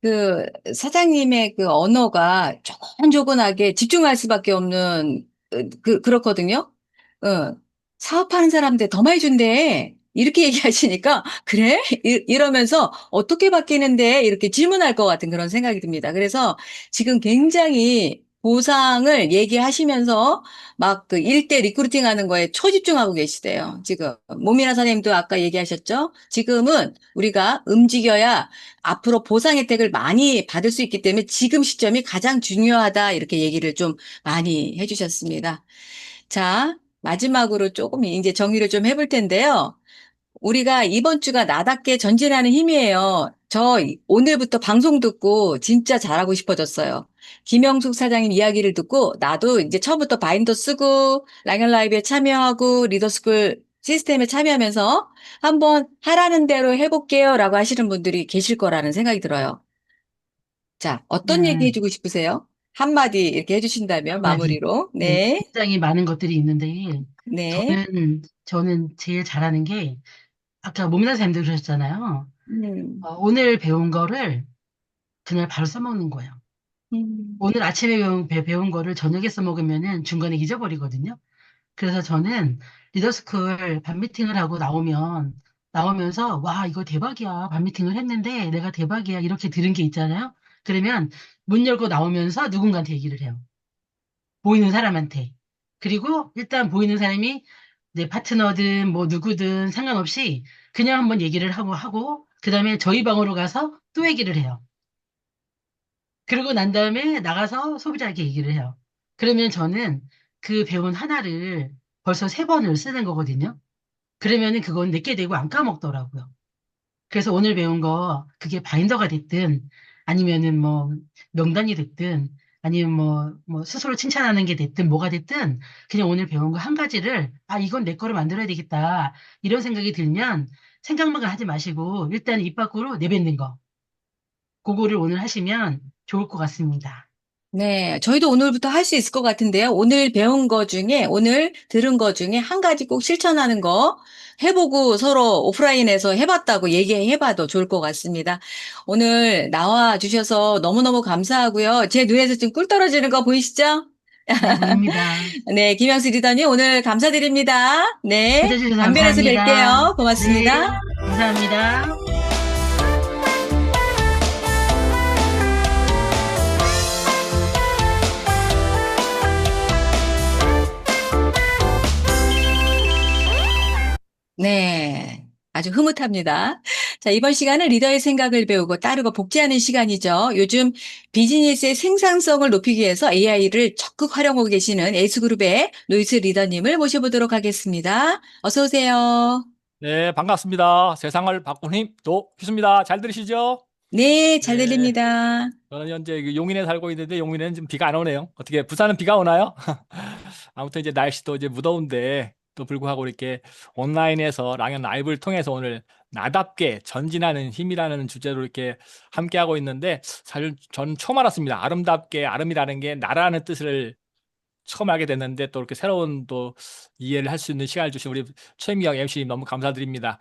그 사장님의 그 언어가 조곤조곤하게 집중할 수밖에 없는 그렇거든요. 사업하는 사람한테 더 많이 준대. 이렇게 얘기하시니까 그래? 이러면서 어떻게 바뀌는데 이렇게 질문할 것 같은 그런 생각이 듭니다. 그래서 지금 굉장히 보상을 얘기하시면서 막 그 일대 리크루팅 하는 거에 초집중하고 계시대요. 지금 모미나 선생님도 아까 얘기하셨죠? 지금은 우리가 움직여야 앞으로 보상 혜택을 많이 받을 수 있기 때문에 지금 시점이 가장 중요하다 이렇게 얘기를 좀 많이 해주셨습니다. 자, 마지막으로 조금 이제 정리를 좀 해볼 텐데요. 우리가 이번 주가 나답게 전진하는 힘이에요. 저 오늘부터 방송 듣고 진짜 잘하고 싶어졌어요. 김영숙 사장님 이야기를 듣고 나도 이제 처음부터 바인더 쓰고 랑앤 라이브에 참여하고 리더스쿨 시스템에 참여하면서 한번 하라는 대로 해볼게요 라고 하시는 분들이 계실 거라는 생각이 들어요. 자, 어떤 얘기 네, 해주고 싶으세요? 한마디 이렇게 해주신다면 한마디. 마무리로. 네, 네, 굉장히 많은 것들이 있는데 네. 저는 제일 잘하는 게 아까 몸나 쌤도 그러셨잖아요. 음, 오늘 배운 거를 그날 바로 써먹는 거예요. 음, 오늘 아침에 배운 거를 저녁에 써먹으면은 중간에 잊어버리거든요. 그래서 저는 리더스쿨 반미팅을 하고 나오면서, 와, 이거 대박이야. 반미팅을 했는데 내가 대박이야. 이렇게 들은 게 있잖아요. 그러면 문 열고 나오면서 누군가한테 얘기를 해요. 보이는 사람한테. 그리고 일단 보이는 사람이 내 파트너든 뭐 누구든 상관없이 그냥 한번 얘기를 하고, 그 다음에 저희 방으로 가서 또 얘기를 해요. 그러고 난 다음에 나가서 소비자에게 얘기를 해요. 그러면 저는 그 배운 하나를 벌써 3번을 쓰는 거거든요. 그러면은 그건 내게 되고 안 까먹더라고요. 그래서 오늘 배운 거 그게 바인더가 됐든 아니면은 뭐 명단이 됐든 아니면 뭐 스스로 칭찬하는 게 됐든 뭐가 됐든 그냥 오늘 배운 거 한 가지를 아, 이건 내 거를 만들어야 되겠다. 이런 생각이 들면 생각만 하지 마시고 일단 입 밖으로 내뱉는 거. 그거를 오늘 하시면 좋을 것 같습니다. 네, 저희도 오늘부터 할 수 있을 것 같은데요. 오늘 배운 거 중에, 오늘 들은 거 중에 한 가지 꼭 실천하는 거 해보고 서로 오프라인에서 해봤다고 얘기해봐도 좋을 것 같습니다. 오늘 나와 주셔서 너무너무 감사하고요. 제 눈에서 지금 꿀 떨어지는 거 보이시죠? 네, 보입니다. 네, 김영수 리더님 오늘 감사드립니다. 네, 찾아주셔서 강변에서 감사합니다. 뵐게요. 고맙습니다. 네, 감사합니다. 네. 아주 흐뭇합니다. 자, 이번 시간은 리더의 생각을 배우고 따르고 복제하는 시간이죠. 요즘 비즈니스의 생산성을 높이기 위해서 AI를 적극 활용하고 계시는 에이스그룹의 루이스 리더님을 모셔보도록 하겠습니다. 어서 오세요. 네, 반갑습니다. 세상을 바꾼 힘, 또 휴습니다. 잘 들으시죠? 네, 잘 네, 들립니다. 저는 현재 그 용인에 살고 있는데 용인에는 지금 비가 안 오네요. 어떻게 부산은 비가 오나요? 아무튼 이제 날씨도 이제 무더운데 또 불구하고 이렇게 온라인에서 랑연 라이브를 통해서 오늘 나답게 전진하는 힘이라는 주제로 이렇게 함께하고 있는데, 사실 저는 처음 알았습니다. 아름답게, 아름이라는 게 나라는 뜻을 처음 알게 됐는데, 또 이렇게 새로운 또 이해를 할 수 있는 시간을 주신 우리 최미영 MC님 너무 감사드립니다.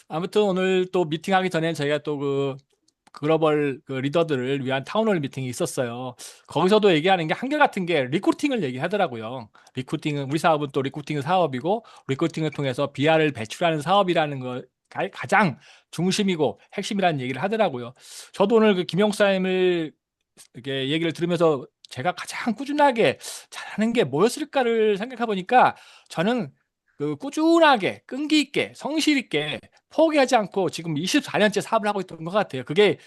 아무튼 오늘 또 미팅하기 전에 저희가 또 그 글로벌 그 리더들을 위한 타운홀 미팅이 있었어요. 거기서도 얘기하는 게 한결같은 게 리크루팅을 얘기하더라고요. 리크루팅은, 우리 사업은 또 리크루팅 사업이고, 리크루팅을 통해서 BR을 배출하는 사업이라는 거 가장 중심이고 핵심이라는 얘기를 하더라고요. 저도 오늘 그 김영사님을 이렇게 얘기를 들으면서 제가 가장 꾸준하게 잘하는 게 뭐였을까를 생각해 보니까, 저는 그 꾸준하게 끈기 있게 성실 있게 포기하지 않고 지금 24년째 사업을 하고 있던 것 같아요. 그게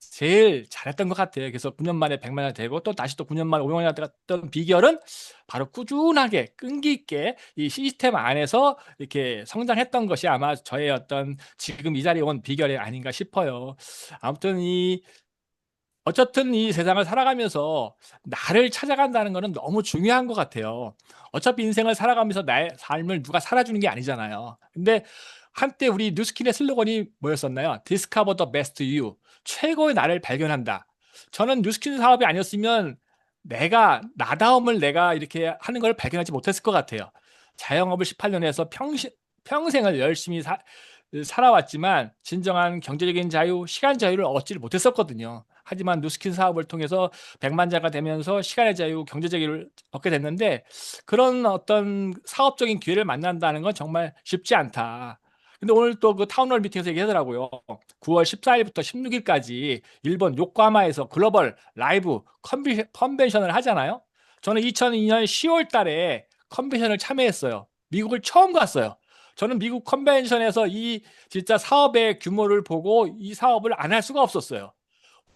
제일 잘했던 것 같아요. 그래서 9년 만에 100만 원 되고 또 다시 또 9년 만에 500만 원 됐던 비결은 바로 꾸준하게 끈기 있게 이 시스템 안에서 이렇게 성장했던 것이 아마 저의 어떤 지금 이 자리에 온 비결이 아닌가 싶어요. 아무튼 어쨌든 이 세상을 살아가면서 나를 찾아간다는 것은 너무 중요한 것 같아요. 어차피 인생을 살아가면서 나의 삶을 누가 살아주는 게 아니잖아요. 근데 한때 우리 뉴스킨의 슬로건이 뭐였었나요? Discover the best you. 최고의 나를 발견한다. 저는 뉴스킨 사업이 아니었으면 나다움을 내가 이렇게 하는 걸 발견하지 못했을 것 같아요. 자영업을 18년 해서 평생을 열심히 살아왔지만 진정한 경제적인 자유, 시간 자유를 얻지를 못했었거든요. 하지만 뉴스킨 사업을 통해서 백만자가 되면서 시간의 자유, 경제적 자유를 얻게 됐는데, 그런 어떤 사업적인 기회를 만난다는 건 정말 쉽지 않다. 근데 오늘 또 그 타운홀 미팅에서 얘기하더라고요. 9월 14일부터 16일까지 일본 요코하마에서 글로벌 라이브 컨벤션을 하잖아요. 저는 2002년 10월 달에 컨벤션을 참여했어요. 미국을 처음 갔어요. 저는 미국 컨벤션에서 이 진짜 사업의 규모를 보고 이 사업을 안 할 수가 없었어요.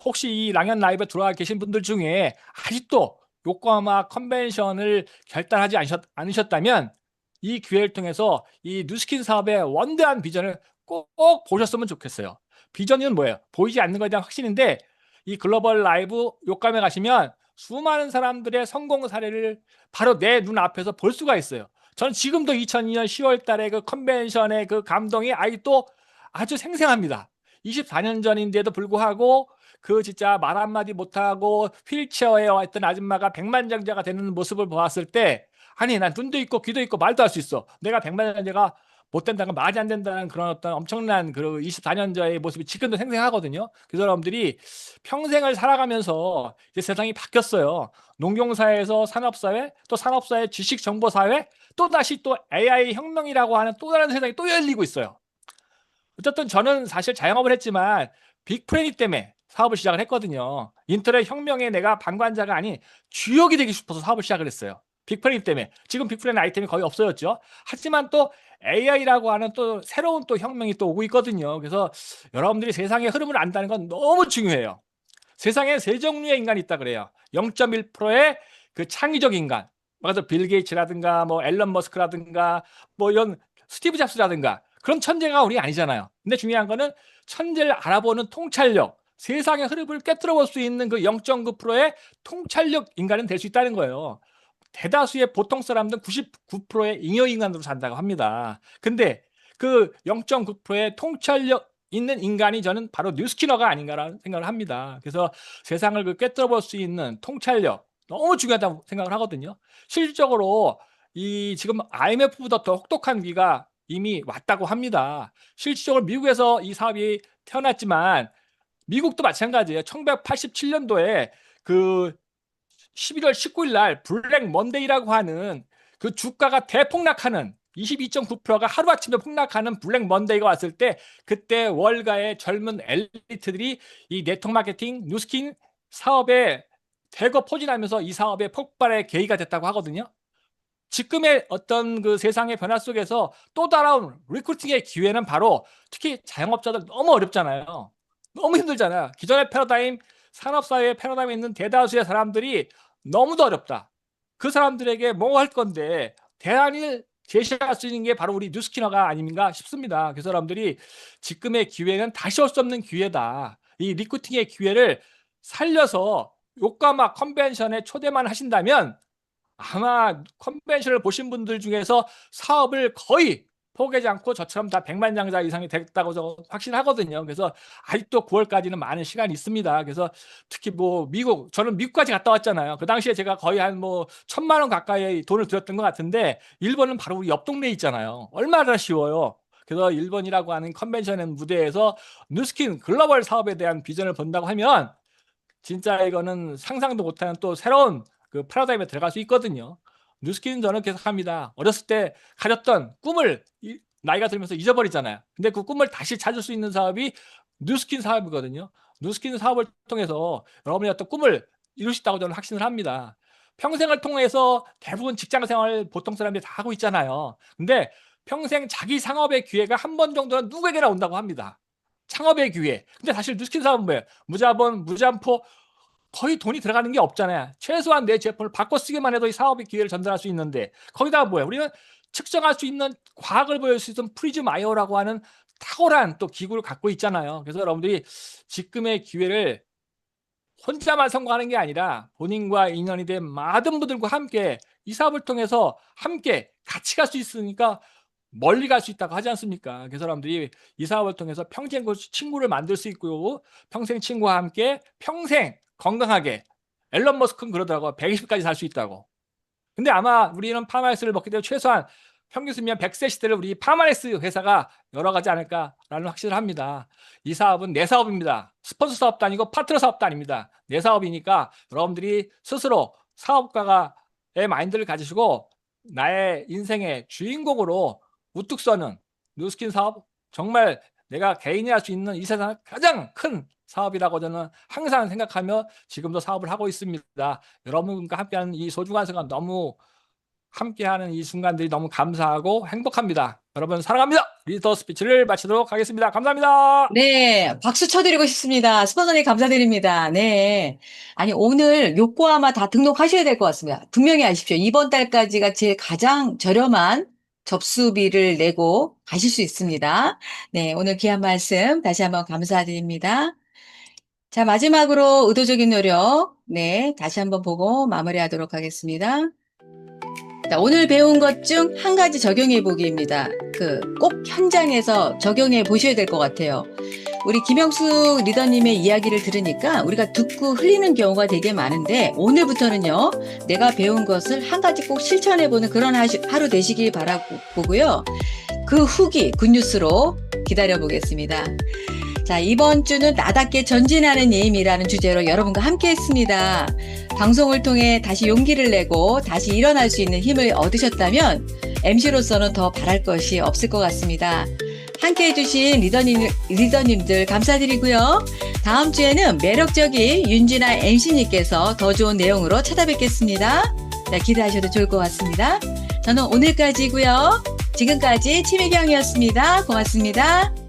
혹시 이 랑연 라이브에 들어와 계신 분들 중에 아직도 요코하마 컨벤션을 결단하지 않으셨다면 이 기회를 통해서 이 뉴스킨 사업의 원대한 비전을 꼭 보셨으면 좋겠어요. 비전은 뭐예요? 보이지 않는 것에 대한 확신인데, 이 글로벌 라이브 요감에 가시면 수많은 사람들의 성공 사례를 바로 내 눈앞에서 볼 수가 있어요. 저는 지금도 2002년 10월 달에 그 컨벤션의 그 감동이 아직도 아주 생생합니다. 24년 전인데도 불구하고 그 진짜 말 한마디 못하고 휠체어에 와 있던 아줌마가 백만장자가 되는 모습을 보았을 때, 아니 난 눈도 있고 귀도 있고 말도 할 수 있어, 내가 백만장자가 못 된다는 건 말이 안 된다는 그런 어떤 엄청난 그 24년 전의 모습이 지금도 생생하거든요. 그 사람들이 평생을 살아가면서 이제 세상이 바뀌었어요. 농경사회에서 산업사회, 또 산업사회 지식정보사회, 또 다시 또 AI 혁명이라고 하는 또 다른 세상이 또 열리고 있어요. 어쨌든 저는 사실 자영업을 했지만 빅프레니 때문에 사업을 시작을 했거든요. 인터넷 혁명에 내가 방관자가 아닌 주역이 되고 싶어서 사업을 시작을 했어요. 빅프레니 때문에. 지금 빅프레니 아이템이 거의 없어졌죠. 하지만 또 AI라고 하는 또 새로운 또 혁명이 또 오고 있거든요. 그래서 여러분들이 세상의 흐름을 안다는 건 너무 중요해요. 세상에 세 종류의 인간이 있다 그래요. 0.1%의 그 창의적 인간. 그래서 빌 게이츠라든가 뭐 앨런 머스크라든가 뭐 이런 스티브 잡스라든가 그런 천재가 우리 아니잖아요. 근데 중요한 거는 천재를 알아보는 통찰력, 세상의 흐름을 깨뜨려 볼 수 있는 그 0.9%의 통찰력 인간은 될 수 있다는 거예요. 대다수의 보통 사람들은 99%의 잉여인간으로 산다고 합니다. 근데 그 0.9%의 통찰력 있는 인간이 저는 바로 뉴스키너가 아닌가라는 생각을 합니다. 그래서 세상을 그 꿰뚫어 볼 수 있는 통찰력 너무 중요하다고 생각을 하거든요. 실질적으로 이 지금 IMF보다 더 혹독한 위기가 이미 왔다고 합니다. 실질적으로 미국에서 이 사업이 태어났지만 미국도 마찬가지예요. 1987년도에 그 11월 19일 날 블랙 먼데이라고 하는 그 주가가 대폭락하는 22.9%가 하루아침에 폭락하는 블랙 먼데이가 왔을 때, 그때 월가의 젊은 엘리트들이 이 네트워크 마케팅 뉴스킨 사업에 대거 포진하면서 이 사업의 폭발의 계기가 됐다고 하거든요. 지금의 어떤 그 세상의 변화 속에서 또 다른 리크루팅의 기회는 바로 특히 자영업자들 너무 어렵잖아요. 너무 힘들잖아요. 기존의 패러다임, 산업사회의 패러다임에 있는 대다수의 사람들이 너무도 어렵다. 그 사람들에게 뭐 할 건데 대안을 제시할 수 있는 게 바로 우리 뉴스키너가 아닌가 싶습니다. 그 사람들이 지금의 기회는 다시 올 수 없는 기회다. 이 리크루팅의 기회를 살려서 요코하마 컨벤션에 초대만 하신다면 아마 컨벤션을 보신 분들 중에서 사업을 거의 포기하지 않고 저처럼 다 100만장자 이상이 됐다고 저 확신하거든요. 그래서 아직도 9월까지는 많은 시간이 있습니다. 그래서 특히 뭐 미국, 저는 미국까지 갔다 왔잖아요. 그 당시에 제가 거의 한 뭐 1,000만 원 가까이 돈을 들였던 것 같은데 일본은 바로 우리 옆 동네에 있잖아요. 얼마나 쉬워요. 그래서 일본이라고 하는 컨벤션 무대에서 누스킨 글로벌 사업에 대한 비전을 본다고 하면 진짜 이거는 상상도 못하는 또 새로운 그 패러다임에 들어갈 수 있거든요. 뉴스킨은 저는 계속 합니다. 어렸을 때 가졌던 꿈을 나이가 들면서 잊어버리잖아요. 근데 그 꿈을 다시 찾을 수 있는 사업이 뉴스킨 사업이거든요. 뉴스킨 사업을 통해서 여러분의 어떤 꿈을 이룰 수 있다고 저는 확신을 합니다. 평생을 통해서 대부분 직장 생활 보통 사람들이 다 하고 있잖아요. 근데 평생 자기 창업의 기회가 한 번 정도는 누구에게나 온다고 합니다. 창업의 기회. 근데 사실 뉴스킨 사업은 뭐예요? 무자본, 무잔포, 거의 돈이 들어가는 게 없잖아요. 최소한 내 제품을 바꿔 쓰기만 해도 이 사업의 기회를 전달할 수 있는데 거기다가 뭐예요? 우리는 측정할 수 있는 과학을 보여줄 수 있는 프리즘 아이오라고 하는 탁월한 또 기구를 갖고 있잖아요. 그래서 여러분들이 지금의 기회를 혼자만 성공하는 게 아니라 본인과 인연이 된 많은 분들과 함께 이 사업을 통해서 함께 같이 갈 수 있으니까 멀리 갈 수 있다고 하지 않습니까? 그래서 사람들이 이 사업을 통해서 평생 친구를 만들 수 있고요. 평생 친구와 함께 평생 건강하게, 앨런 머스크는 그러더라고요. 120까지 살 수 있다고. 근데 아마 우리는 파마엑스를 먹게 되면 최소한 평균 수명 100세 시대를 우리 파마엑스 회사가 열어가지 않을까라는 확신을 합니다. 이 사업은 내 사업입니다. 스폰서 사업도 아니고 파트너 사업도 아닙니다. 내 사업이니까 여러분들이 스스로 사업가의 마인드를 가지시고 나의 인생의 주인공으로 우뚝 서는 뉴스킨 사업, 정말 내가 개인이 할 수 있는 이 세상 가장 큰 사업이라고 저는 항상 생각하며 지금도 사업을 하고 있습니다. 여러분과 함께하는 이 소중한 시간, 너무 함께하는 이 순간들이 너무 감사하고 행복합니다. 여러분 사랑합니다. 리더 스피치를 마치도록 하겠습니다. 감사합니다. 네, 박수 쳐드리고 싶습니다. 스폰서님 감사드립니다. 네. 아니, 오늘 요코하마 다 등록하셔야 될 것 같습니다. 분명히 아십시오. 이번 달까지가 제일 가장 저렴한 접수비를 내고 가실 수 있습니다. 네, 오늘 귀한 말씀 다시 한번 감사드립니다. 자, 마지막으로 의도적인 노력. 네, 다시 한번 보고 마무리하도록 하겠습니다. 자, 오늘 배운 것 중 한 가지 적용해 보기입니다. 꼭 현장에서 적용해 보셔야 될 것 같아요. 우리 김영숙 리더님의 이야기를 들으니까 우리가 듣고 흘리는 경우가 되게 많은데 오늘부터는요, 내가 배운 것을 한 가지 꼭 실천해 보는 그런 하루 되시길 바라보고요. 그 후기 굿뉴스로 기다려 보겠습니다. 자, 이번 주는 나답게 전진하는 힘이라는 주제로 여러분과 함께 했습니다. 방송을 통해 다시 용기를 내고 다시 일어날 수 있는 힘을 얻으셨다면 MC로서는 더 바랄 것이 없을 것 같습니다. 함께 해주신 리더님들 감사드리고요. 다음 주에는 매력적인 윤진아 MC님께서 더 좋은 내용으로 찾아뵙겠습니다. 자, 기대하셔도 좋을 것 같습니다. 저는 오늘까지고요. 지금까지 최미경이었습니다. 고맙습니다.